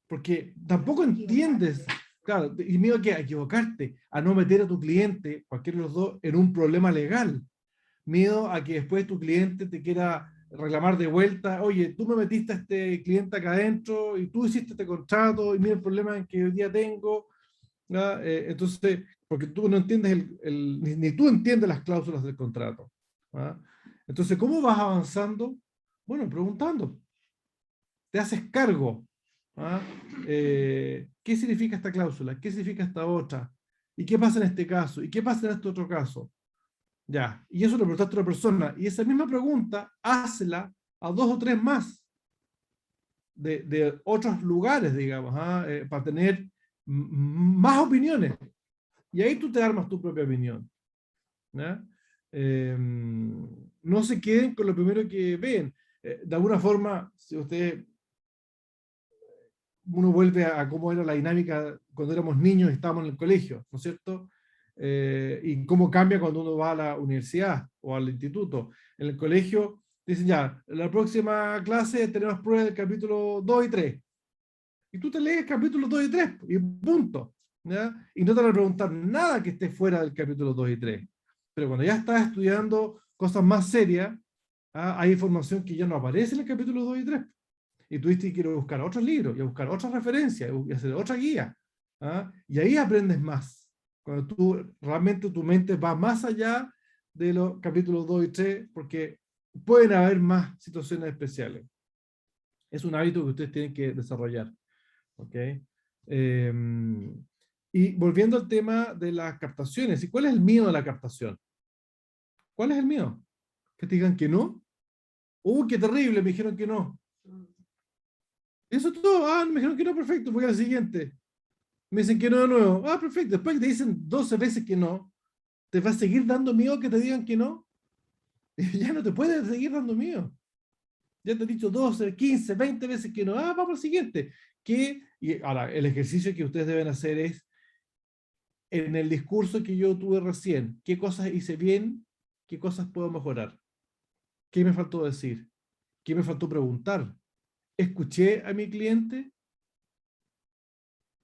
Porque tampoco entiendes, claro, y miedo a equivocarte, a no meter a tu cliente, cualquiera de los dos, en un problema legal. Miedo a que después tu cliente te quiera reclamar de vuelta, oye, tú me metiste a este cliente acá adentro y tú hiciste este contrato y mira el problema que hoy día tengo. ¿Ya? Entonces, porque tú no entiendes, ni tú entiendes las cláusulas del contrato. ¿Ya? Entonces, ¿cómo vas avanzando? Bueno, preguntando. Te haces cargo. ¿Ah? ¿Qué significa esta cláusula? ¿Qué significa esta otra? ¿Y qué pasa en este caso? ¿Y qué pasa en este otro caso? Ya, y eso lo preguntaste a otra persona. Y esa misma pregunta, hazla a 2 o 3 más de otros lugares, digamos, para tener más opiniones. Y ahí tú te armas tu propia opinión. ¿Ya? No se queden con lo primero que ven. De alguna forma, si uno vuelve a cómo era la dinámica cuando éramos niños y estábamos en el colegio, ¿no es cierto? Y cómo cambia cuando uno va a la universidad o al instituto. En el colegio dicen ya, en la próxima clase tenemos pruebas del capítulo 2 y 3. Y tú te lees capítulos 2 y 3 y punto. ¿Ya? Y no te van a preguntar nada que esté fuera del capítulo 2 y 3. Pero cuando ya estás estudiando cosas más serias, hay información que ya no aparece en el capítulo 2 y 3. Y tuviste que ir a buscar otros libros, y a buscar otras referencias, y hacer otra guía. Y ahí aprendes más. Cuando tú realmente tu mente va más allá de los capítulos 2 y 3, porque pueden haber más situaciones especiales. Es un hábito que ustedes tienen que desarrollar. ¿Ok? Y volviendo al tema de las captaciones, ¿y cuál es el miedo de la captación? ¿Cuál es el miedo? ¿Que te digan que no? ¡Qué terrible! Me dijeron que no. Eso es todo. Me dijeron que no, perfecto, voy al siguiente. Me dicen que no de nuevo. Perfecto. Después que te dicen 12 veces que no, ¿te va a seguir dando miedo que te digan que no? Ya no te puede seguir dando miedo. Ya te he dicho 12, 15, 20 veces que no. Vamos al siguiente. Y ahora, el ejercicio que ustedes deben hacer es, en el discurso que yo tuve recién, ¿qué cosas hice bien? ¿Qué cosas puedo mejorar? ¿Qué me faltó decir? ¿Qué me faltó preguntar? ¿Escuché a mi cliente?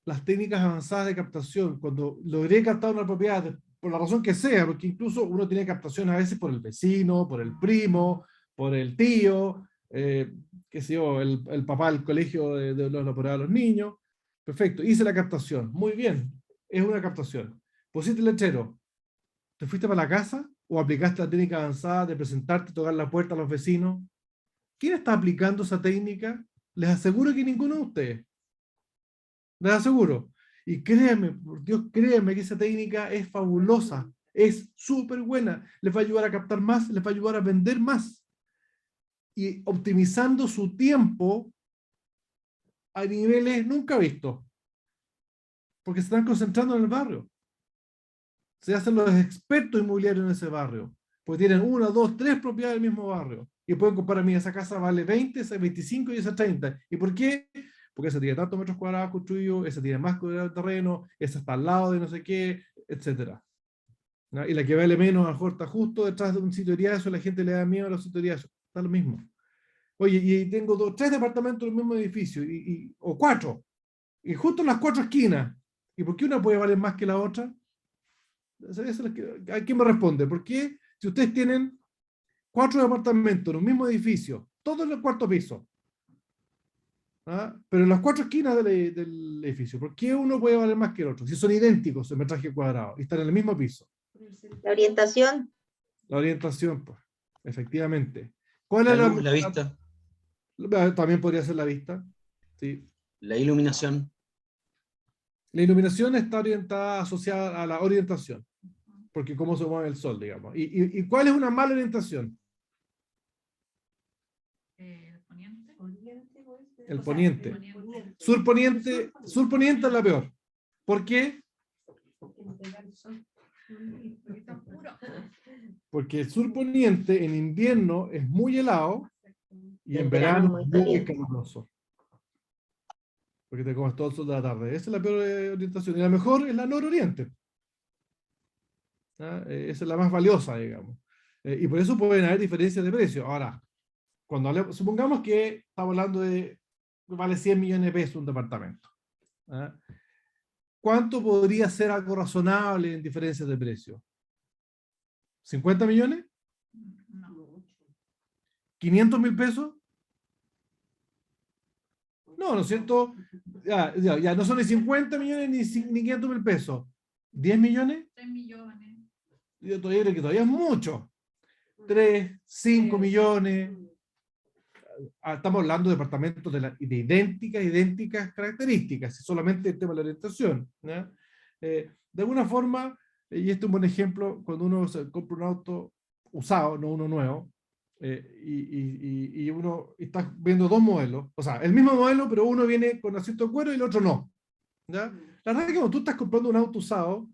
Las técnicas avanzadas de captación, cuando logré captar una propiedad, por la razón que sea, porque incluso uno tiene captación a veces por el vecino, por el primo, por el tío, qué sé yo, el papá del colegio de los apurados a los niños. Perfecto, hice la captación, muy bien, es una captación. Pusiste el lechero, ¿te fuiste para la casa o aplicaste la técnica avanzada de presentarte, tocar la puerta a los vecinos? ¿Quién está aplicando esa técnica? Les aseguro que ninguno de ustedes. Les aseguro. Y créanme, por Dios, créanme que esa técnica es fabulosa, es súper buena. Les va a ayudar a captar más, les va a ayudar a vender más. Y optimizando su tiempo a niveles nunca vistos. Porque se están concentrando en el barrio. Se hacen los expertos inmobiliarios en ese barrio. Porque tienen 1, 2, 3 propiedades del mismo barrio. Y pueden comparar, mira, esa casa vale 20, esa 25 y esa 30. ¿Y por qué? Porque esa tiene tantos metros cuadrados construidos, esa tiene más cuadrado de terreno, esa está al lado de no sé qué, etc. ¿No? Y la que vale menos, a lo mejor está justo detrás de un sitio de eso, la gente le da miedo a los sitios de eso. Está lo mismo. Oye, y tengo 3 departamentos en el mismo edificio, o 4, y justo en las 4 esquinas. ¿Y por qué una puede valer más que la otra? ¿A quién me responde? ¿Por qué? Si ustedes tienen 4 departamentos en un mismo edificio, todos en el 4º piso, pero en las 4 esquinas del edificio, ¿por qué uno puede valer más que el otro? Si son idénticos en metraje cuadrado y están en el mismo piso. La orientación. La orientación, pues, efectivamente. ¿Cuál es La vista. También podría ser la vista. Sí. La iluminación. La iluminación está orientada, asociada a la orientación, porque cómo se mueve el sol, digamos. ¿Y cuál es una mala orientación? El poniente. Surponiente es la peor. ¿Por qué? Porque el sur poniente en invierno es muy helado y en verano muy es muy caliente. caluroso. Porque te comes todo el sol de la tarde. Esa es la peor orientación. Y la mejor es la nororiente. ¿Ah? Esa es la más valiosa, digamos. Y por eso pueden haber diferencias de precio. Ahora, cuando supongamos que estamos hablando de vale 100 millones de pesos un departamento. ¿Ah? ¿Cuánto podría ser algo razonable en diferencias de precio? ¿50 millones? ¿500.000 pesos? No, ¿no es cierto? Ya no son ni 50 millones ni 500.000 pesos. ¿10 millones? 3 millones. Yo todavía creo que todavía es mucho. 3, 5 millones. Estamos hablando de departamentos de idénticas características, solamente el tema de la orientación. ¿Ya? De alguna forma, y este es un buen ejemplo, cuando uno se compra un auto usado, no uno nuevo, y uno está viendo dos modelos, o sea, el mismo modelo, pero uno viene con asiento de cuero y el otro no. ¿Ya? La verdad es que cuando tú estás comprando un auto usado,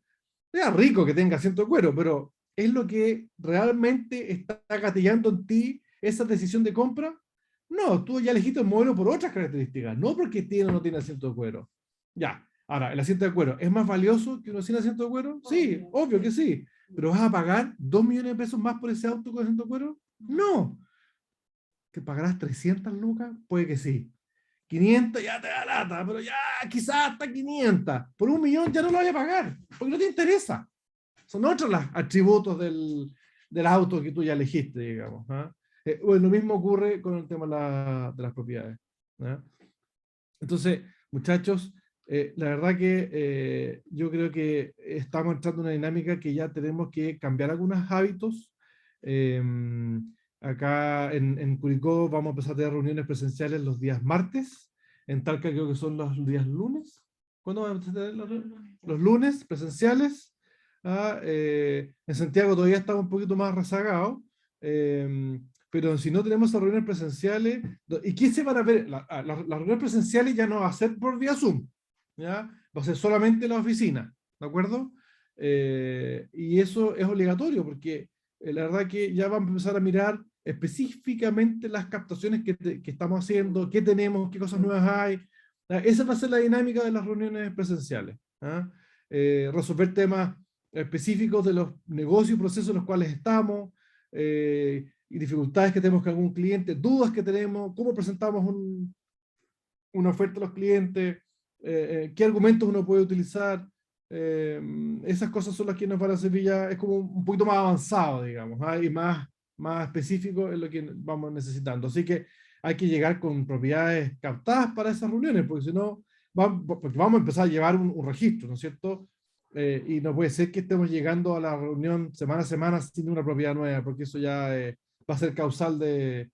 es rico que tenga asiento de cuero, pero ¿es lo que realmente está gatillando en ti esa decisión de compra? No, tú ya elegiste el modelo por otras características, no porque tiene o no tiene asiento de cuero. Ya, ahora, ¿el asiento de cuero es más valioso que uno sin asiento de cuero? Sí, obvio que sí. ¿Pero vas a pagar 2 millones de pesos más por ese auto con asiento de cuero? No. ¿Que pagarás 300 lucas? Puede que sí. 500 ya te da lata, pero ya quizás hasta 500. Por 1 millón ya no lo voy a pagar, porque no te interesa. Son otros los atributos del auto que tú ya elegiste, digamos. ¿Ah? Bueno, lo mismo ocurre con el tema de las propiedades. ¿Ah? Entonces, muchachos, la verdad que yo creo que estamos entrando en una dinámica que ya tenemos que cambiar algunos hábitos. Acá en Curicó vamos a empezar a tener reuniones presenciales los días martes. En Talca creo que son los días lunes. ¿Cuándo vamos a empezar a tener los lunes presenciales? En Santiago todavía estamos un poquito más rezagados. Pero si no tenemos esas reuniones presenciales, ¿y qué se van a ver? Las reuniones presenciales ya no va a ser por vía Zoom, ¿ya? Va a ser solamente en la oficina, ¿de acuerdo? Y eso es obligatorio, porque la verdad que ya vamos a empezar a mirar específicamente las captaciones que estamos haciendo, qué tenemos, qué cosas nuevas hay. Esa va a ser la dinámica de las reuniones presenciales. ¿Ah? Resolver temas específicos de los negocios y procesos en los cuales estamos, y dificultades que tenemos con algún cliente, dudas que tenemos, cómo presentamos una oferta a los clientes, qué argumentos uno puede utilizar. Esas cosas son las que nos van a servir ya, es como un poquito más avanzado, digamos, y más específico en lo que vamos necesitando. Así que hay que llegar con propiedades captadas para esas reuniones, porque si no, porque vamos a empezar a llevar un registro, ¿no es cierto? Y no puede ser que estemos llegando a la reunión semana a semana sin una propiedad nueva, porque eso ya va a ser causal de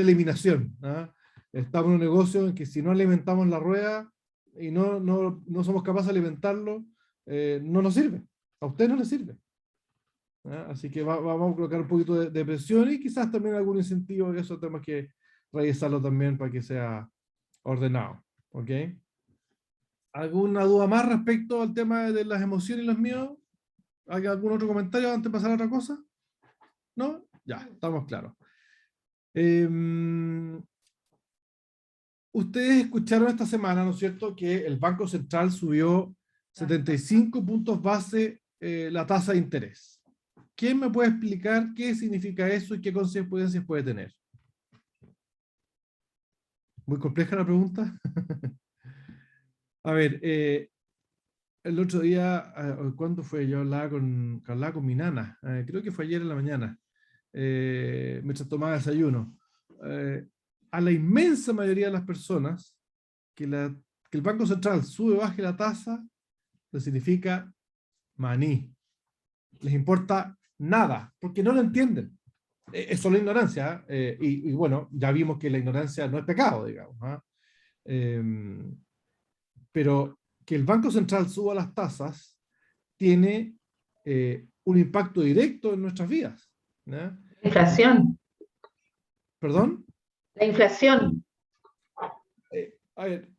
eliminación. ¿Ah? Estamos en un negocio en que si no alimentamos la rueda y no somos capaces de alimentarlo, no nos sirve. A usted no le sirve. ¿Ah? Así que vamos a colocar un poquito de presión y quizás también algún incentivo, que eso tenemos que revisarlo también para que sea ordenado. ¿Ok? ¿Alguna duda más respecto al tema de las emociones y los miedos? ¿Hay algún otro comentario antes de pasar a otra cosa? ¿No? Ya, estamos claros. Ustedes escucharon esta semana, ¿no es cierto?, que el Banco Central subió 75 puntos base la tasa de interés. ¿Quién me puede explicar qué significa eso y qué consecuencias puede tener? ¿Muy compleja la pregunta? A ver, el otro día, ¿cuándo fue? Yo hablaba con mi nana, creo que fue ayer en la mañana, mientras tomaba desayuno. A la inmensa mayoría de las personas, que el Banco Central sube o baje la tasa, le significa maní. Les importa nada, porque no lo entienden. Es solo ignorancia, y bueno, ya vimos que la ignorancia no es pecado, digamos. Pero que el Banco Central suba las tasas tiene un impacto directo en nuestras vidas. ¿No? Inflación. ¿Perdón? La inflación. A ver,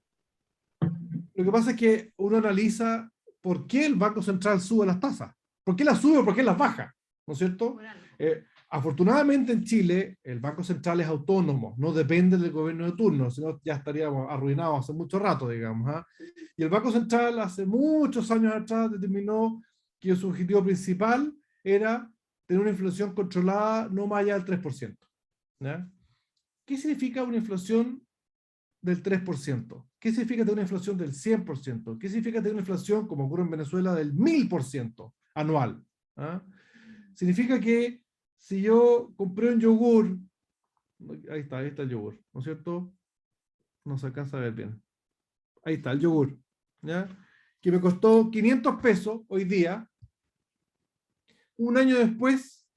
lo que pasa es que uno analiza por qué el Banco Central sube las tasas. ¿Por qué las sube o por qué las baja? ¿No es cierto? Afortunadamente en Chile el Banco Central es autónomo, no depende del gobierno de turno, si no ya estaríamos arruinados hace mucho rato, digamos. ¿Ah? Y el Banco Central hace muchos años atrás determinó que su objetivo principal era tener una inflación controlada no más allá del 3%. ¿Ya? ¿Qué significa una inflación del 3%? ¿Qué significa tener una inflación del 100%? ¿Qué significa tener una inflación, como ocurre en Venezuela, del 1000% anual? ¿Ah? Significa que si yo compré un yogur, ahí está el yogur, ¿no es cierto? No se alcanza a ver bien. Ahí está el yogur, ¿ya? Que me costó 500 pesos hoy día. Un año después,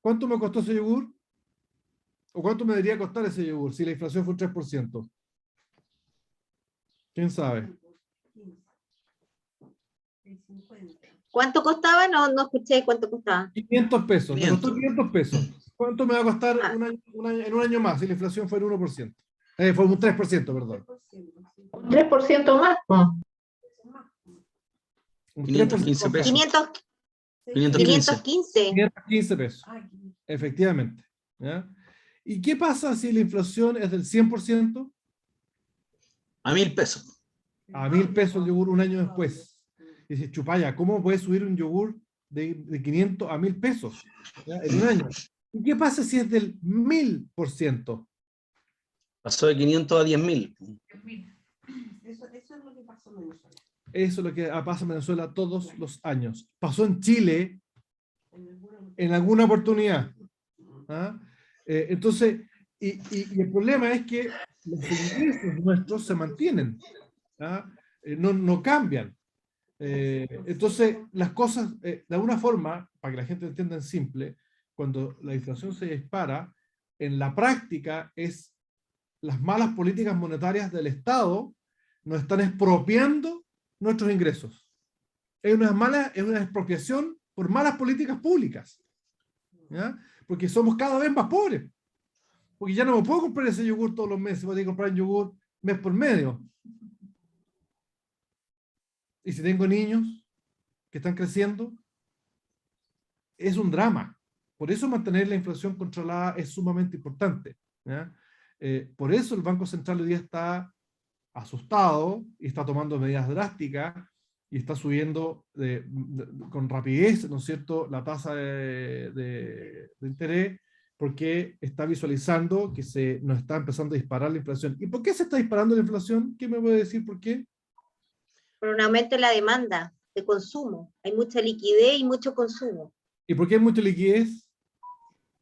¿cuánto me costó ese yogur? ¿O cuánto me debería costar ese yogur si la inflación fue un 3%? ¿Quién sabe? ¿Cuánto costaba? No, no escuché cuánto costaba. 500 pesos. Me costó 500 pesos. ¿Cuánto me va a costar Ah. en un año más si la inflación fue el 1%? Fue un 3%, perdón. Un 3% más. Un 515 3% más. pesos. 515. 515 pesos. Efectivamente. ¿Ya? ¿Y qué pasa si la inflación es del 100%? A 1000 pesos. A 1000 pesos el yogur un año después. Y dice, chupaya, ¿cómo puede subir un yogur de 500 a 1000 pesos? ¿Ya? En un año. ¿Y qué pasa si es del 1000%? Pasó de 500 a 10.000. Eso es lo que pasó en Venezuela. Eso es lo que pasa en Venezuela todos los años. Pasó en Chile en alguna oportunidad. ¿Ah? Entonces, y el problema es que los ingresos nuestros se mantienen. ¿Ah? No cambian. Entonces, las cosas, de alguna forma, para que la gente entienda en simple, cuando la inflación se dispara, en la práctica es las malas políticas monetarias del Estado nos están expropiando nuestros ingresos. Es una expropiación por malas políticas públicas. ¿Ya? Porque somos cada vez más pobres. Porque ya no me puedo comprar ese yogur todos los meses, voy a tener que comprar un yogur mes por medio. Y si tengo niños que están creciendo, es un drama. Por eso mantener la inflación controlada es sumamente importante. ¿Ya? Por eso el Banco Central hoy día está asustado y está tomando medidas drásticas y está subiendo con rapidez, ¿no es cierto?, la tasa de interés, porque está visualizando que nos está empezando a disparar la inflación. ¿Y por qué se está disparando la inflación? ¿Quién me puede decir por qué? Por un aumento en la demanda de consumo. Hay mucha liquidez y mucho consumo. ¿Y por qué hay mucha liquidez?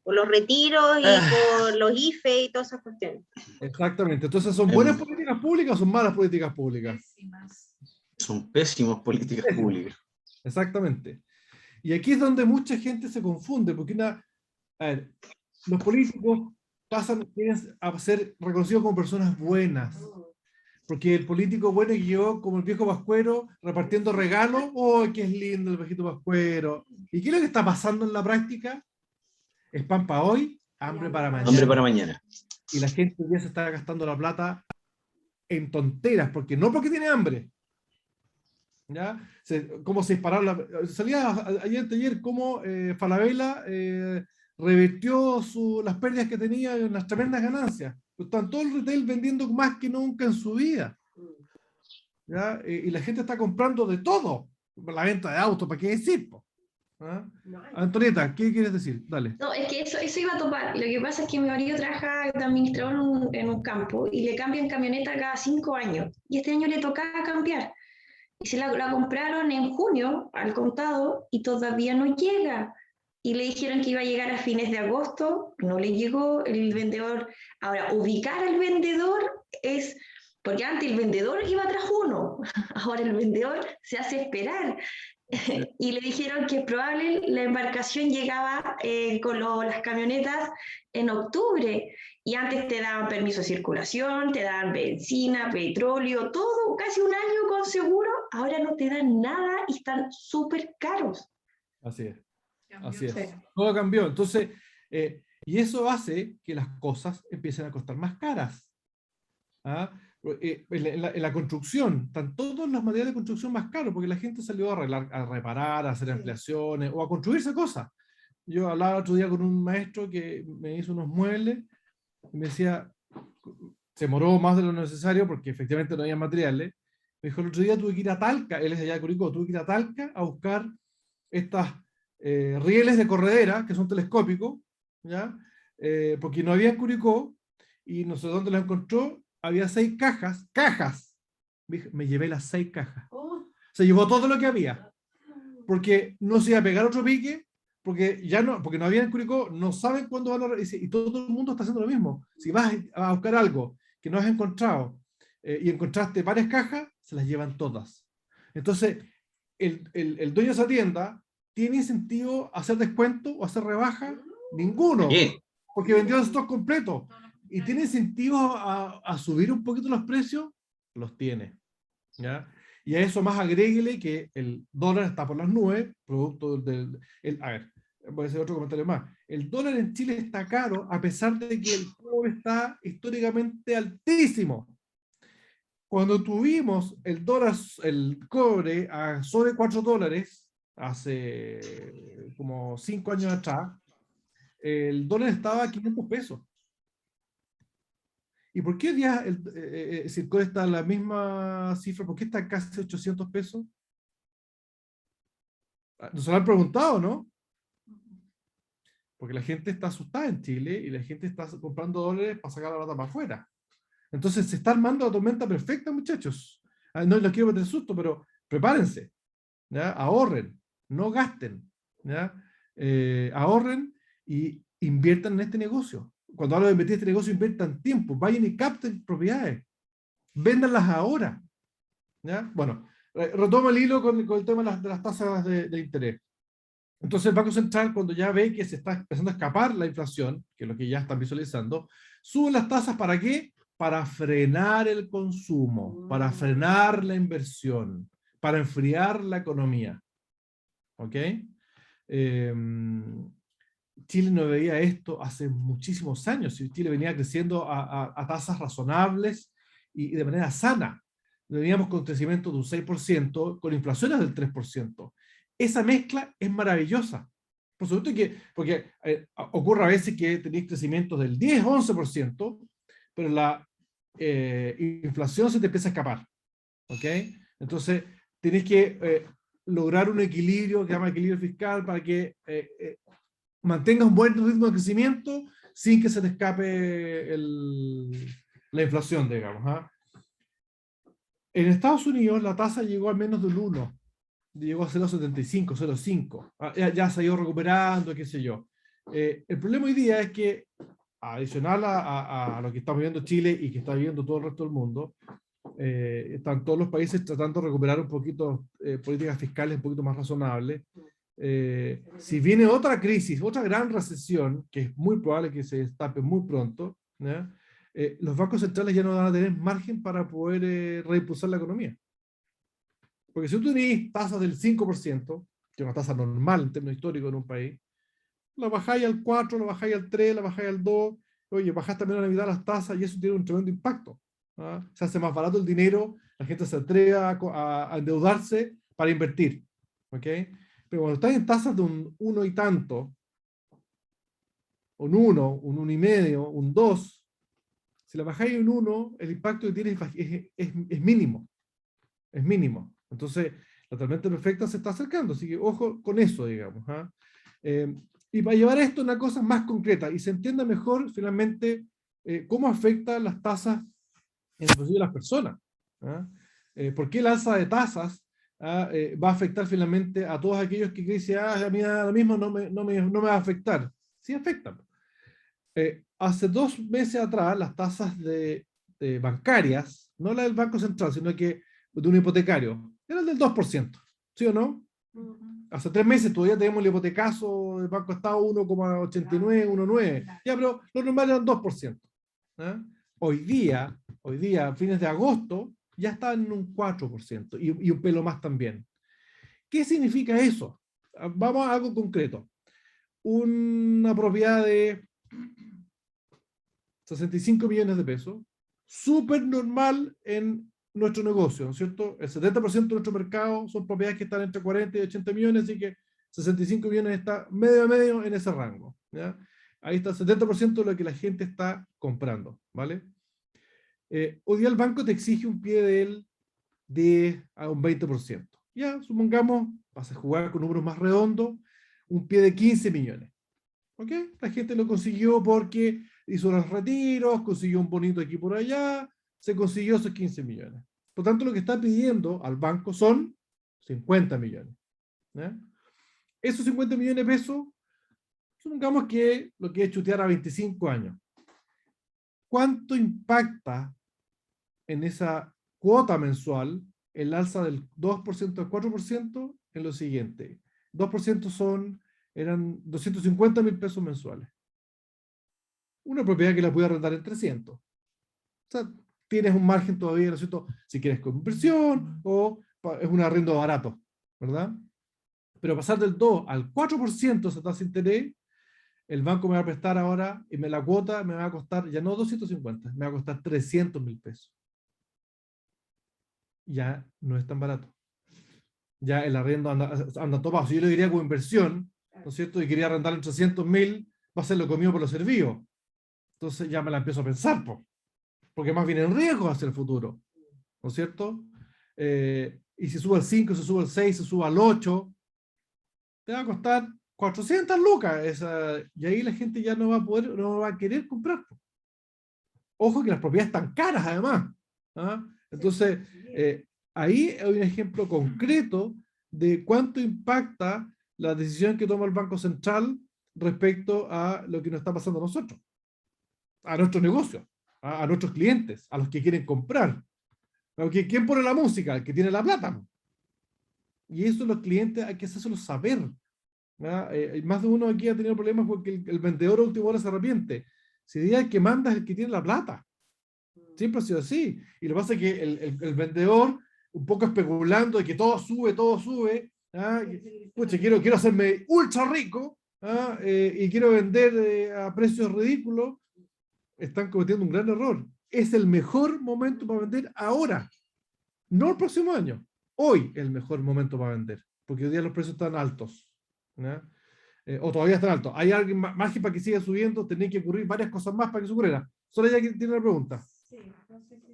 Por los retiros y por los IFE y todas esas cuestiones. Exactamente. Entonces, ¿son buenas políticas públicas o son malas políticas públicas? Son pésimas políticas públicas. Exactamente. Y aquí es donde mucha gente se confunde, porque a ver, los políticos quieren a ser reconocidos como personas buenas. Porque el político bueno y yo, como el viejo Pascuero, repartiendo regalos, ¡oh, qué es lindo el viejito Pascuero! ¿Y qué es lo que está pasando en la práctica? Es pan para hoy, hambre para mañana. Hambre para mañana. Y la gente ya se está gastando la plata en tonteras, no porque tiene hambre. ¿Ya? Cómo se dispararon salía ayer cómo Falabella revirtió las pérdidas que tenía en las tremendas ganancias. Están todo el retail vendiendo más que nunca en su vida. ¿Ya? Y la gente está comprando de todo. La venta de autos, ¿para qué decir? ¿Ah? Antonieta, ¿qué quieres decir? Dale. No, es que eso iba a topar. Lo que pasa es que mi marido trabaja de administrador en un campo y le cambian camioneta cada 5 años. Y este año le tocaba cambiar. Y se la compraron en junio al contado y todavía no llega. Y le dijeron que iba a llegar a fines de agosto, no le llegó el vendedor. Ahora, ubicar al vendedor es, porque antes el vendedor iba tras uno, ahora el vendedor se hace esperar. Y le dijeron que es probable la embarcación llegaba con las camionetas en octubre. Y antes te daban permiso de circulación, te daban benzina, petróleo, todo, casi un año con seguro. Ahora no te dan nada y están súper caros. Así es. Así es. Todo cambió. Entonces, y eso hace que las cosas empiecen a costar más caras. ¿Ah? En la construcción, están todos los materiales de construcción más caros, porque la gente salió a arreglar, a reparar, a hacer ampliaciones, o a construirse cosas. Yo hablaba otro día con un maestro que me hizo unos muebles, y me decía, se demoró más de lo necesario, porque efectivamente no había materiales. Me dijo, el otro día tuve que ir a Talca, él es allá de Curicó, tuve que ir a Talca a buscar estas rieles de corredera, que son telescópicos, ¿ya? Porque no había en Curicó, y no sé dónde las encontró. Había 6 cajas. Me llevé las 6 cajas. Se llevó todo lo que había. Porque no se iba a pegar otro pique, porque no había en Curicó, no saben cuándo van a... Y todo el mundo está haciendo lo mismo. Si vas a buscar algo que no has encontrado y encontraste varias cajas, se las llevan todas. Entonces, el dueño de esa tienda tiene incentivo a hacer descuento o hacer rebaja. Ninguno. ¿Qué? Porque vendió el stock completo. Y tiene incentivo a subir un poquito los precios, los tiene. ¿Ya? Y a eso más agréguele que el dólar está por las nubes, producto del... a ver, voy a hacer otro comentario más. El dólar en Chile está caro a pesar de que el cobre está históricamente altísimo. Cuando tuvimos el cobre a sobre $4, hace como 5 años atrás, el dólar estaba a 500 pesos. ¿Y por qué hoy día si el cobre está en la misma cifra, por qué está casi 800 pesos? Nos lo han preguntado, ¿no? Porque la gente está asustada en Chile y la gente está comprando dólares para sacar la plata para afuera. Entonces se está armando la tormenta perfecta, muchachos. No les quiero meter susto, pero prepárense. ¿Ya? Ahorren, no gasten. ¿Ya? Ahorren y inviertan en este negocio. Cuando hablo de invertir en este negocio, inviertan tiempo, vayan y capten propiedades, véndanlas ahora. ¿Ya? Bueno, retomo el hilo con el tema de las tasas de interés. Entonces el Banco Central, cuando ya ve que se está empezando a escapar la inflación, que es lo que ya están visualizando, sube las tasas. ¿Para qué? Para frenar el consumo, para frenar la inversión, para enfriar la economía. ¿Ok? Chile no veía esto hace muchísimos años. Chile venía creciendo a tasas razonables y de manera sana. Veníamos con crecimiento de un 6%, con inflaciones del 3%. Esa mezcla es maravillosa. Por supuesto que, porque ocurre a veces que tenéis crecimientos del 10-11%, pero la inflación se te empieza a escapar. ¿Ok? Entonces, tenéis que lograr un equilibrio, que se llama equilibrio fiscal, para que mantengas un buen ritmo de crecimiento sin que se te escape la inflación, digamos. ¿Ah? En Estados Unidos la tasa llegó al menos del 1, llegó a 0,75, 0,5. Ya se ha ido recuperando, qué sé yo. El problema hoy día es que, adicional a lo que estamos viviendo Chile y que está viviendo todo el resto del mundo, están todos los países tratando de recuperar un poquito políticas fiscales un poquito más razonables. Si viene otra crisis, otra gran recesión, que es muy probable que se destape muy pronto, los bancos centrales ya no van a tener margen para poder reimpulsar la economía. Porque si tú tenés tasas del 5%, que es una tasa normal en términos históricos en un país, la bajáis al 4, la bajáis al 3, la bajáis al 2, oye, bajáis también a la mitad las tasas y eso tiene un tremendo impacto. Se hace más barato el dinero, la gente se atreve a endeudarse para invertir. ¿Ok? Pero cuando estás en tasas de un 1 y tanto, un 1, un 1,5, un 2, si la bajáis un 1, el impacto que tiene es mínimo. Es mínimo. Entonces, la tormenta perfecta se está acercando, así que ojo con eso, digamos. Y para llevar esto a una cosa más concreta y se entienda mejor, finalmente, cómo afecta las tasas en el bolsillo de las personas. ¿Por qué el alza de tasas va a afectar finalmente a todos aquellos que dicen, a mí ahora mismo no me va a afectar? Sí afecta. Hace 2 meses atrás, las tasas de bancarias, no la del Banco Central, sino que de un hipotecario, eran del 2%, ¿sí o no? Hace 3 meses todavía tenemos el hipotecazo del Banco Estado 1,89, 1,9. Ya, pero lo normal eran 2%. Hoy día, a fines de agosto, ya está en un 4% y un pelo más también. ¿Qué significa eso? Vamos a algo concreto. Una propiedad de 65 millones de pesos súper normal en nuestro negocio, ¿no es cierto? El 70% de nuestro mercado son propiedades que están entre 40 y 80 millones, así que 65 millones está medio a medio en ese rango, ¿ya? Ahí está el 70% de lo que la gente está comprando, ¿vale? Hoy día el banco te exige un pie de él 10 a un 20%. Ya, supongamos, vas a jugar con números más redondos, un pie de 15 millones. ¿Ok? La gente lo consiguió porque hizo los retiros, consiguió un bonito aquí por allá, se consiguió esos 15 millones. Por tanto, lo que está pidiendo al banco son 50 millones. ¿Ya? Esos 50 millones de pesos, supongamos que lo que es chutear a 25 años. ¿Cuánto impacta en esa cuota mensual el alza del 2% al 4% en lo siguiente? 2% eran 250.000 pesos mensuales. Una propiedad que la puede arrendar en 300. O sea, tienes un margen todavía, ¿no es cierto? Si quieres con inversión o es un arrendo barato, ¿verdad? Pero pasar del 2 al 4% esa tasa de interés, el banco me va a prestar ahora y la cuota me va a costar ya no 250, me va a costar 300.000 pesos. Ya no es tan barato. Ya el arriendo anda topado. Si yo le diría como inversión, ¿no es cierto? Y quería arrendar en 300.000, va a ser lo comido por lo servido. Entonces ya me la empiezo a pensar, porque más viene en riesgo hacia el futuro, ¿no es cierto? Y si sube al 5, si sube al 6, si sube al 8, te va a costar 400 lucas. Y ahí la gente ya no va a poder, no va a querer comprar. Ojo que las propiedades están caras además. ¿Ah? Entonces, ahí hay un ejemplo concreto de cuánto impacta la decisión que toma el Banco Central respecto a lo que nos está pasando a nosotros, a nuestro negocio, a nuestros clientes, a los que quieren comprar. Porque ¿quién pone la música? El que tiene la plata. Y eso los clientes hay que hacérselo saber. Más de uno aquí ha tenido problemas porque el vendedor a última hora se arrepiente. Si diga el que manda es el que tiene la plata. Siempre ha sido así. Y lo que pasa es que el vendedor, un poco especulando de que todo sube, pucha, quiero hacerme ultra rico, y quiero vender a precios ridículos, están cometiendo un gran error. Es el mejor momento para vender ahora, no el próximo año. Hoy es el mejor momento para vender, porque hoy día los precios están altos, o todavía están altos. Hay alguien más que para que siga subiendo, tenía que ocurrir varias cosas más para que eso ocurriera. Solo ella que tiene la pregunta. Sí, no sé si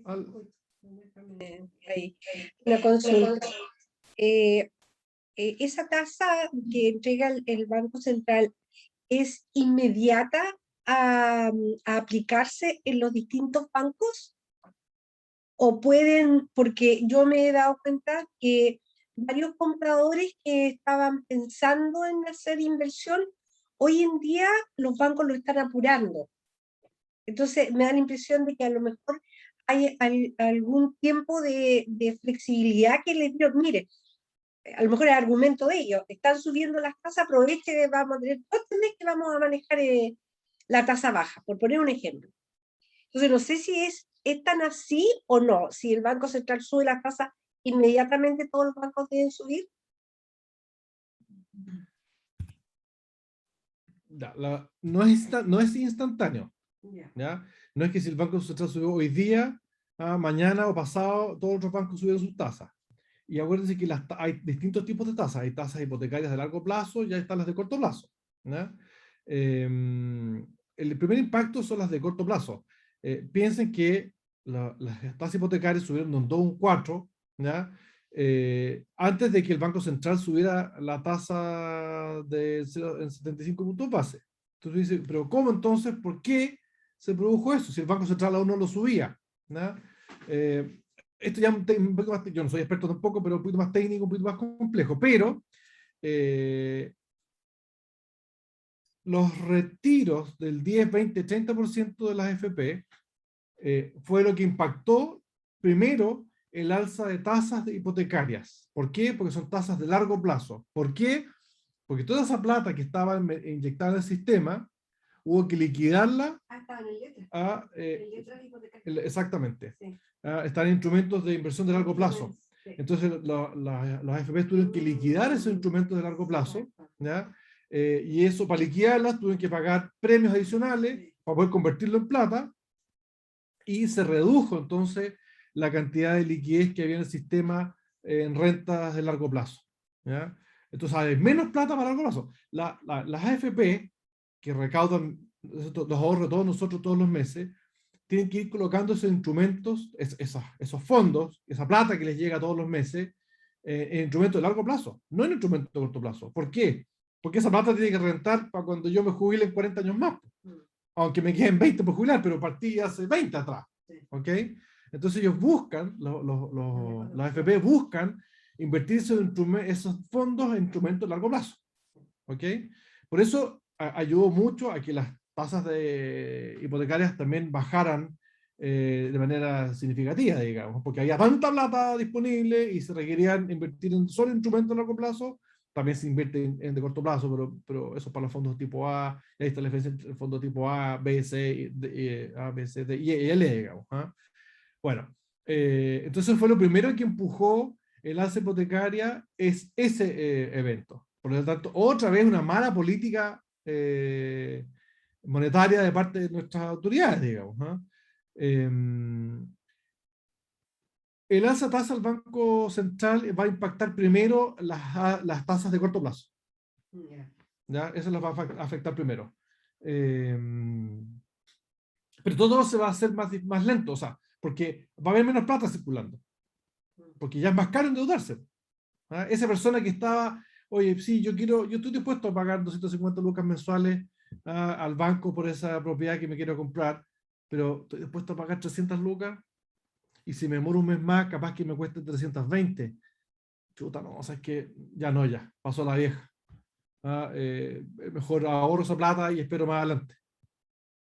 Ahí. Una consulta. Esa tasa que entrega el Banco Central es inmediata a aplicarse en los distintos bancos, o pueden, porque yo me he dado cuenta que varios compradores que estaban pensando en hacer inversión, hoy en día los bancos lo están apurando. Entonces me da la impresión de que a lo mejor hay algún tiempo de flexibilidad que les digo, mire, a lo mejor el argumento de ellos, están subiendo las tasas, aproveche, vamos a tener 2 meses que vamos a manejar la tasa baja, por poner un ejemplo. Entonces no sé si es tan así o no, si el Banco Central sube las tasas, inmediatamente todos los bancos deben subir. No es instantáneo. ¿Ya? No es que si el Banco Central subió hoy día, mañana o pasado, todos los otros bancos subieron sus tasas. Y acuérdense que hay distintos tipos de tasas. Hay tasas hipotecarias de largo plazo y ya están las de corto plazo. ¿Ya? El primer impacto son las de corto plazo. Piensen que las tasas hipotecarias subieron de un 2 a un 4, ¿ya? Antes de que el Banco Central subiera la tasa en 75 puntos base. Entonces dice, pero ¿cómo entonces? ¿Por qué se produjo eso? Si el Banco Central aún no lo subía. Esto ya un poco más, yo no soy experto tampoco, pero un poquito más técnico, un poquito más complejo. Pero los retiros del 10, 20, 30% de las FP fue lo que impactó primero el alza de tasas hipotecarias. ¿Por qué? Porque son tasas de largo plazo. ¿Por qué? Porque toda esa plata que estaba inyectada en el sistema, hubo que liquidarla exactamente. Sí. Están en instrumentos de inversión de largo plazo. Sí. Entonces los AFP tuvieron que liquidar esos instrumentos de largo plazo, ¿ya? Y eso, para liquidarlas, tuvieron que pagar premios adicionales para poder convertirlo en plata, y se redujo entonces la cantidad de liquidez que había en el sistema en rentas de largo plazo. ¿Ya? Entonces hay menos plata para largo plazo. Las AFP, que recaudan los ahorros de todos nosotros todos los meses, tienen que ir colocando esos instrumentos, esos fondos, esa plata que les llega todos los meses, en instrumentos de largo plazo, no en instrumentos de corto plazo. ¿Por qué? Porque esa plata tiene que rentar para cuando yo me jubile en 40 años más. Aunque me queden 20 por jubilar, pero partí hace 20 atrás. ¿Ok? Entonces ellos buscan, los AFP buscan invertir esos fondos en instrumentos de largo plazo. ¿Ok? Por eso ayudó mucho a que las tasas hipotecarias también bajaran de manera significativa, digamos, porque había tanta plata disponible y se requerían invertir en solo instrumentos de largo plazo. También se invierte en de corto plazo, pero eso para los fondos tipo A, y ahí está la diferencia entre el fondo tipo A, B, C, A, B, C, D, y L, digamos. ¿Ah? Bueno, entonces fue lo primero que empujó el alza hipotecaria, es ese evento. Por lo tanto, otra vez una mala política monetaria de parte de nuestras autoridades, digamos. ¿Ah? El alza tasa del Banco Central va a impactar primero las tasas de corto plazo. ¿Ya? Eso las va a afectar primero. Pero todo se va a hacer más lento, o sea, porque va a haber menos plata circulando. Porque ya es más caro endeudarse. ¿Ah? Esa persona que estaba, oye, sí, yo estoy dispuesto a pagar 250 lucas mensuales al banco por esa propiedad que me quiero comprar, pero estoy dispuesto a pagar 300 lucas. Y si me demoro un mes más, capaz que me cueste 320. Chuta, no, o sea, es que ya no, ya, pasó la vieja. Mejor ahorro esa plata y espero más adelante.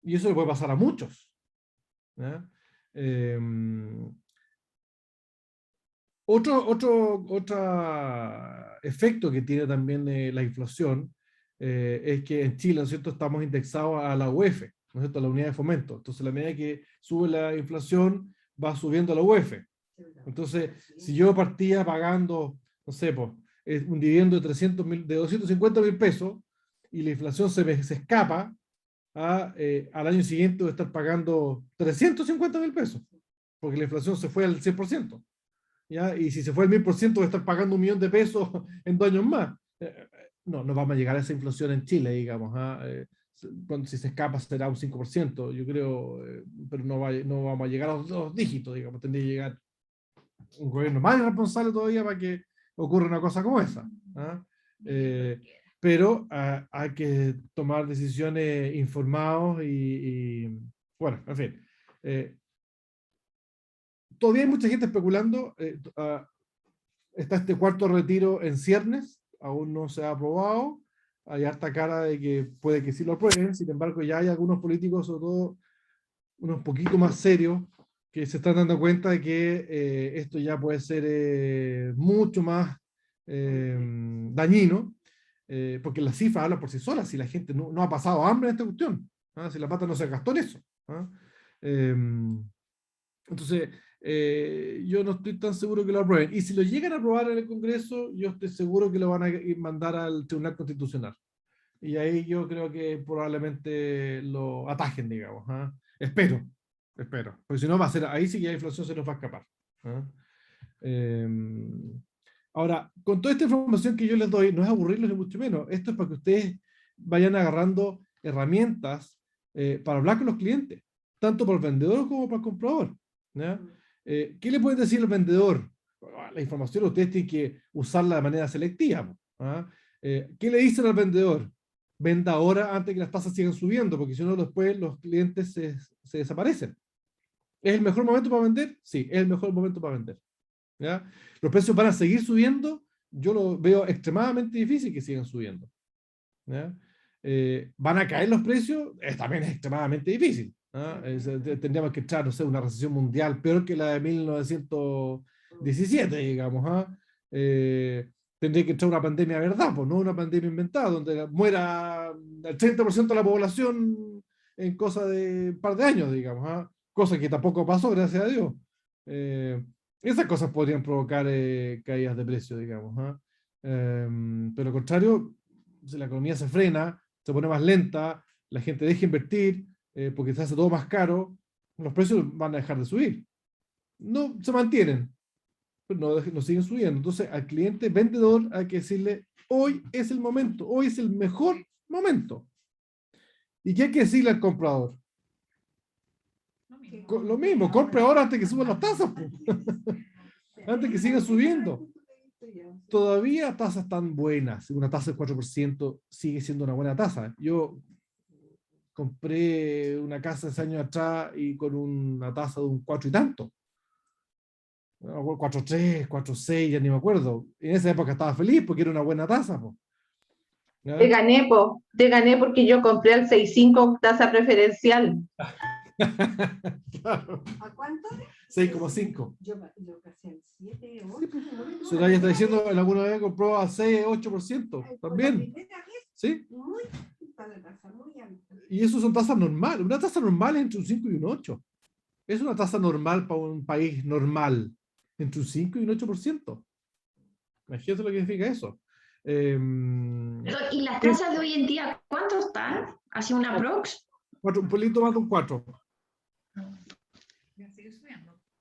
Y eso le puede pasar a muchos. Otro efecto que tiene también la inflación es que en Chile, ¿no es cierto?, estamos indexados a la UF, ¿no es cierto?, a la unidad de fomento. Entonces, a la medida que sube la inflación, va subiendo la UF. Entonces, si yo partía pagando, no sé, pues, un dividendo de 250.000 pesos y la inflación se escapa, al año siguiente voy a estar pagando 350.000 pesos, porque la inflación se fue al 100%. ¿Ya? Y si se fue al 1000%, voy a estar pagando 1.000.000 de pesos en 2 años más. No vamos a llegar a esa inflación en Chile, digamos. Si se escapa será un 5%, yo creo, pero no vamos a llegar a los 2 dígitos, digamos. Tendría que llegar un gobierno más irresponsable todavía para que ocurra una cosa como esa. Pero hay que tomar decisiones informados y bueno, en fin. Todavía hay mucha gente especulando. Está este cuarto retiro en ciernes, aún no se ha aprobado. Hay harta cara de que puede que sí lo aprueben. Sin embargo, ya hay algunos políticos, sobre todo unos poquito más serios, que se están dando cuenta de que esto ya puede ser mucho más dañino, porque la cifra habla por sí sola. Si la gente no ha pasado hambre en esta cuestión, si la plata no se gastó en eso. Entonces, yo no estoy tan seguro que lo aprueben. Y si lo llegan a aprobar en el Congreso, yo estoy seguro que lo van a mandar al Tribunal Constitucional. Y ahí yo creo que probablemente lo atajen, digamos. Espero. Porque si no, va a ser, ahí sí que la inflación se nos va a escapar. Ahora, con toda esta información que yo les doy, no es aburrirlos ni mucho menos. Esto es para que ustedes vayan agarrando herramientas para hablar con los clientes, tanto para el vendedor como para el comprador. ¿Ya? ¿Qué le pueden decir al vendedor? La información ustedes tienen que usarla de manera selectiva. ¿Qué le dicen al vendedor? Venda ahora antes que las tasas sigan subiendo, porque si no después los clientes se desaparecen. ¿Es el mejor momento para vender? Sí, es el mejor momento para vender. ¿Ya? Los precios van a seguir subiendo. Yo lo veo extremadamente difícil que sigan subiendo. ¿Ya? ¿Van a caer los precios? También es extremadamente difícil. Tendríamos que entrar, no sé, una recesión mundial peor que la de 1917, digamos. Tendría que entrar una pandemia verdad, pues no una pandemia inventada, donde muera el 30% de la población en cosa de un par de años, digamos. Cosa que tampoco pasó, gracias a Dios. Esas cosas podrían provocar caídas de precio, digamos. Pero al contrario, si la economía se frena, se pone más lenta, la gente deja invertir, porque se hace todo más caro, los precios van a dejar de subir. No se mantienen, pero no siguen subiendo. Entonces, al cliente vendedor hay que decirle, hoy es el momento, hoy es el mejor momento. ¿Y qué hay que decirle al comprador? Lo mismo, compre ahora antes que suban las tasas, pues. Antes que sigan subiendo. Todavía tasas tan buenas, una tasa del 4% sigue siendo una buena tasa. Yo compré una casa hace años atrás y con una tasa de un 4 y tanto. 4.3, 4.6, ya ni me acuerdo. En esa época estaba feliz porque era una buena tasa, po. ¿Ya? Te gané porque yo compré al 6.5 tasa preferencial. Claro. ¿A cuánto? 6,5. Yo pasé al 7, 8. Sí, pues. Soraya está diciendo, en alguna vez compró a 6, 8% también. ¿Sí? Muy alta la tasa, muy alta. Y eso son tasas normales. Una tasa normal es entre un 5 y un 8. Es una tasa normal para un país normal. Entre un 5 y un 8%. Imagínate lo que significa eso. ¿Y las tasas de hoy en día cuánto están? ¿Hacia una prox? Un pelito más de un 4.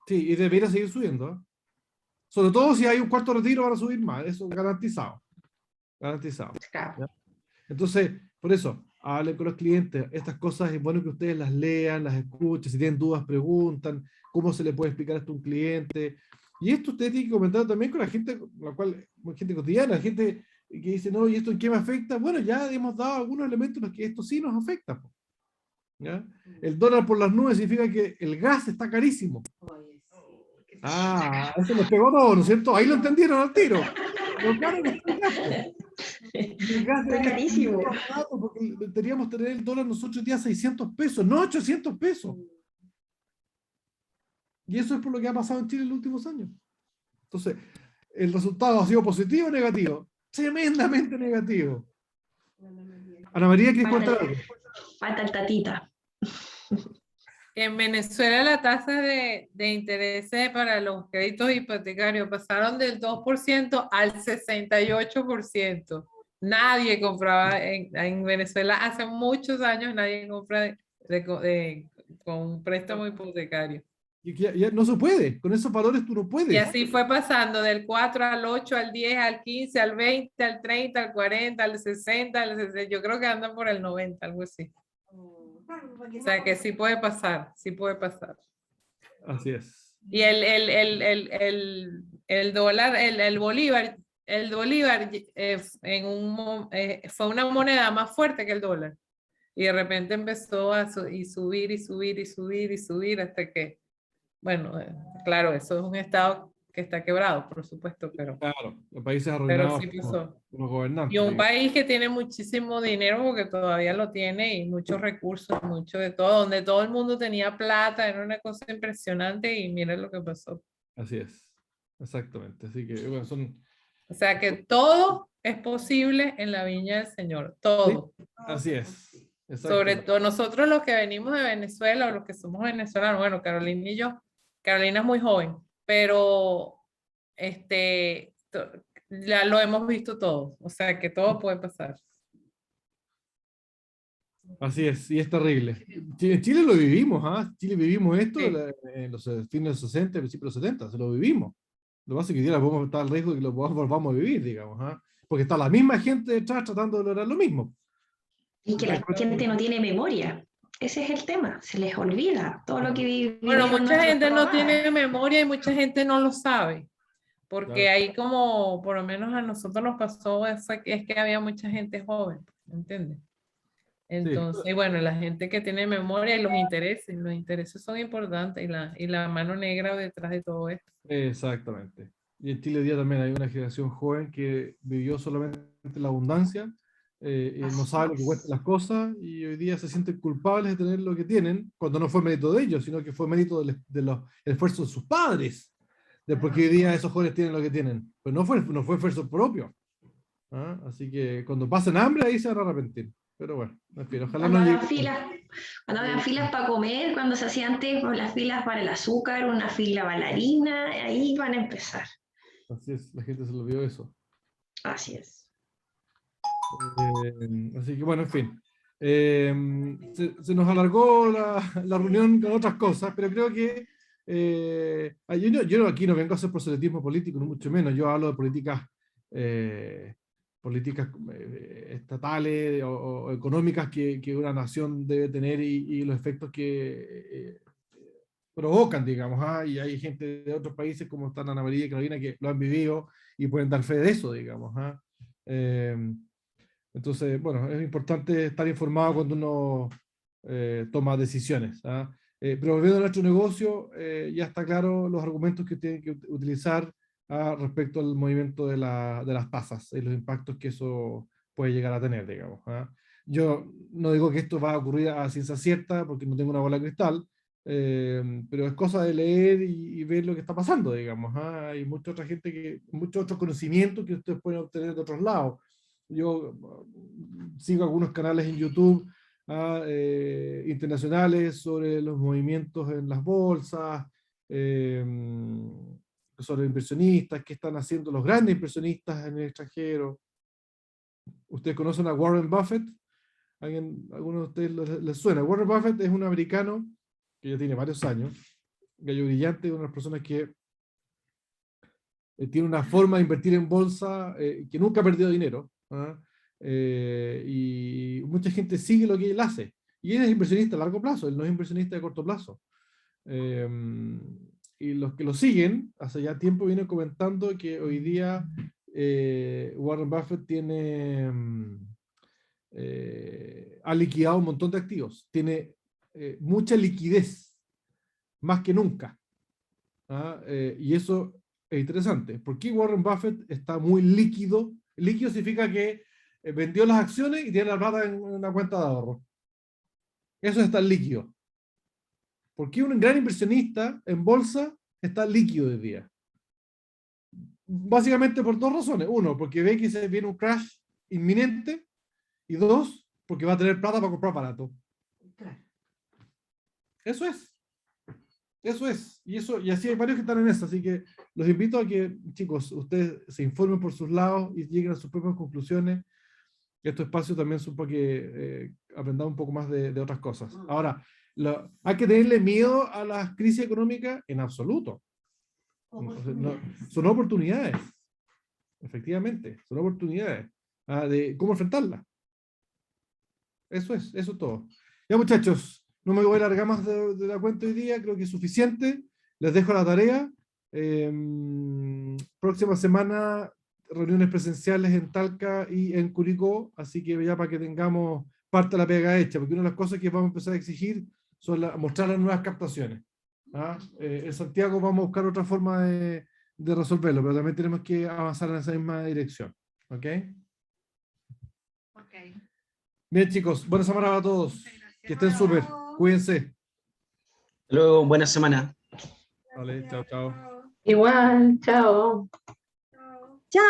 Sí, y debería seguir subiendo. ¿Eh? Sobre todo si hay un cuarto retiro van a subir más. Eso garantizado. Garantizado. ¿Ya? Entonces, por eso, hablen con los clientes. Estas cosas es bueno que ustedes las lean, las escuchen. Si tienen dudas, preguntan. ¿Cómo se le puede explicar esto a un cliente? Y esto ustedes tienen que comentar también con la gente, gente cotidiana, gente que dice, no, ¿y esto en qué me afecta? Bueno, ya hemos dado algunos elementos en los que esto sí nos afecta. ¿Ya? El dólar por las nubes significa que el gas está carísimo. Ah, eso les pegó todo, ¿no es cierto? Ahí lo entendieron al tiro. Lo caro que está el gas, el gas Está carísimo. Porque deberíamos tener el dólar nosotros ya 600 pesos, no 800 pesos. Y eso es por lo que ha pasado en Chile en los últimos años. Entonces, ¿el resultado ha sido positivo o negativo? Tremendamente negativo. Ana María, ¿quieres contar algo? Falta el tatita. En Venezuela la tasa de intereses para los créditos hipotecarios pasaron del 2% al 68%. Nadie compraba en Venezuela, hace muchos años nadie compra con un préstamo hipotecario. Y ya no se puede, con esos valores tú no puedes. Y así fue pasando del 4 al 8, al 10, al 15, al 20, al 30, al 40, al 60, al 60. Yo creo que andan por el 90, algo así. O sea que sí puede pasar, sí puede pasar. Así es. Y el dólar, el bolívar fue una moneda más fuerte que el dólar. Y de repente empezó a subir y subir y subir y subir hasta que, bueno, claro, eso es un estado que está quebrado, por supuesto, pero... Claro, los países arruinados sí pasó. por los gobernantes. Y un país que tiene muchísimo dinero, porque todavía lo tiene, y muchos recursos, mucho de todo, donde todo el mundo tenía plata, era una cosa impresionante, y miren lo que pasó. Así es, exactamente. Así que, bueno, O sea que todo es posible en la viña del Señor, todo. Sí, así es. Sobre todo nosotros los que venimos de Venezuela, o los que somos venezolanos, bueno, Carolina y yo, Carolina es muy joven, pero lo hemos visto todo, o sea que todo puede pasar. Así es, y es terrible. En Chile lo vivimos, ¿ah? Chile vivimos esto Sí. en los fines de los 60, principios de los 70, se lo vivimos. Lo que pasa es que hoy día podemos estar al riesgo de que lo volvamos a vivir, digamos, ¿ah? Porque está la misma gente detrás tratando de lograr lo mismo. Y que la gente no tiene memoria. Ese es el tema, se les olvida todo lo que vivieron. Bueno, mucha nuestros gente no papás. tiene memoria y mucha gente no lo sabe, porque Claro. ahí como, por lo menos a nosotros nos pasó, es que había mucha gente joven, ¿entiendes? Entonces, bueno, la gente que tiene memoria y los intereses son importantes y la mano negra detrás de todo esto. Exactamente. Y en Chile hoy día también hay una generación joven que vivió solamente la abundancia, y no sabe lo que cuestan las cosas, y hoy día se sienten culpables de tener lo que tienen, cuando no fue mérito de ellos, sino que fue mérito del esfuerzo de sus padres, de porque hoy día esos jóvenes tienen lo que tienen. Pero no fue esfuerzo propio. ¿Ah? Así que cuando pasen hambre, ahí se van a arrepentir. Pero bueno, en fin, ojalá Cuando no hagan llegue. cuando hagan filas para comer, cuando se hacían antes las filas para el azúcar, una fila bailarina, ahí van a empezar. Así es, la gente se lo vio eso. Así es. Así que bueno, en fin. Se nos alargó la reunión con otras cosas, pero creo que yo aquí no vengo a hacer proselitismo político, ni mucho menos. Yo hablo de políticas estatales o económicas que una nación debe tener y los efectos que provocan, digamos. Y hay gente de otros países como están Ana María y Carolina que lo han vivido y pueden dar fe de eso, digamos. Entonces, bueno, es importante estar informado cuando uno toma decisiones. Pero volviendo a nuestro negocio, ya está claro los argumentos que tienen que utilizar respecto al movimiento de las tasas y los impactos que eso puede llegar a tener, digamos. Yo no digo que esto va a ocurrir a ciencia cierta, porque no tengo una bola de cristal, pero es cosa de leer y ver lo que está pasando, digamos. Hay mucha otra gente, muchos otros conocimientos que ustedes pueden obtener de otros lados. Yo sigo algunos canales en YouTube internacionales sobre los movimientos en las bolsas, sobre inversionistas, qué están haciendo los grandes inversionistas en el extranjero. ¿Ustedes conocen a Warren Buffett? ¿Alguno de ustedes les suena? Warren Buffett es un americano que ya tiene varios años, gallo brillante, una de las personas que tiene una forma de invertir en bolsa que nunca ha perdido dinero. Y mucha gente sigue lo que él hace. Y él es inversionista a largo plazo, él no es inversionista de corto plazo. Y los que lo siguen, hace ya tiempo vienen comentando que hoy día Warren Buffett ha liquidado un montón de activos, tiene mucha liquidez, más que nunca. Y eso es interesante. ¿Por qué Warren Buffett está muy líquido? Líquido significa que vendió las acciones y tiene la plata en una cuenta de ahorro. Eso es estar líquido. ¿Por qué un gran inversionista en bolsa está líquido hoy día? Básicamente por dos razones. Uno, porque ve que se viene un crash inminente. Y dos, porque va a tener plata para comprar barato. Eso es. Eso es. Y así hay varios que están en eso. Así que los invito a que, chicos, ustedes se informen por sus lados y lleguen a sus propias conclusiones. Estos espacios también son para que aprendamos un poco más de otras cosas. Ahora, ¿hay que tenerle miedo a las crisis económicas? En absoluto. No, son oportunidades. Efectivamente, son oportunidades de cómo enfrentarlas. Eso es todo. Ya, muchachos, no me voy a alargar más de la cuenta hoy día, creo que es suficiente. Les dejo la tarea. Próxima semana, reuniones presenciales en Talca y en Curicó, así que ya para que tengamos parte de la pega hecha, porque una de las cosas que vamos a empezar a exigir son mostrar las nuevas captaciones. En Santiago vamos a buscar otra forma de resolverlo, pero también tenemos que avanzar en esa misma dirección. ¿Ok? Bien, chicos, buena semana para todos. Que estén súper. Cuídense. Hasta luego, buena semana. Vale, chao, chao. Igual, chao.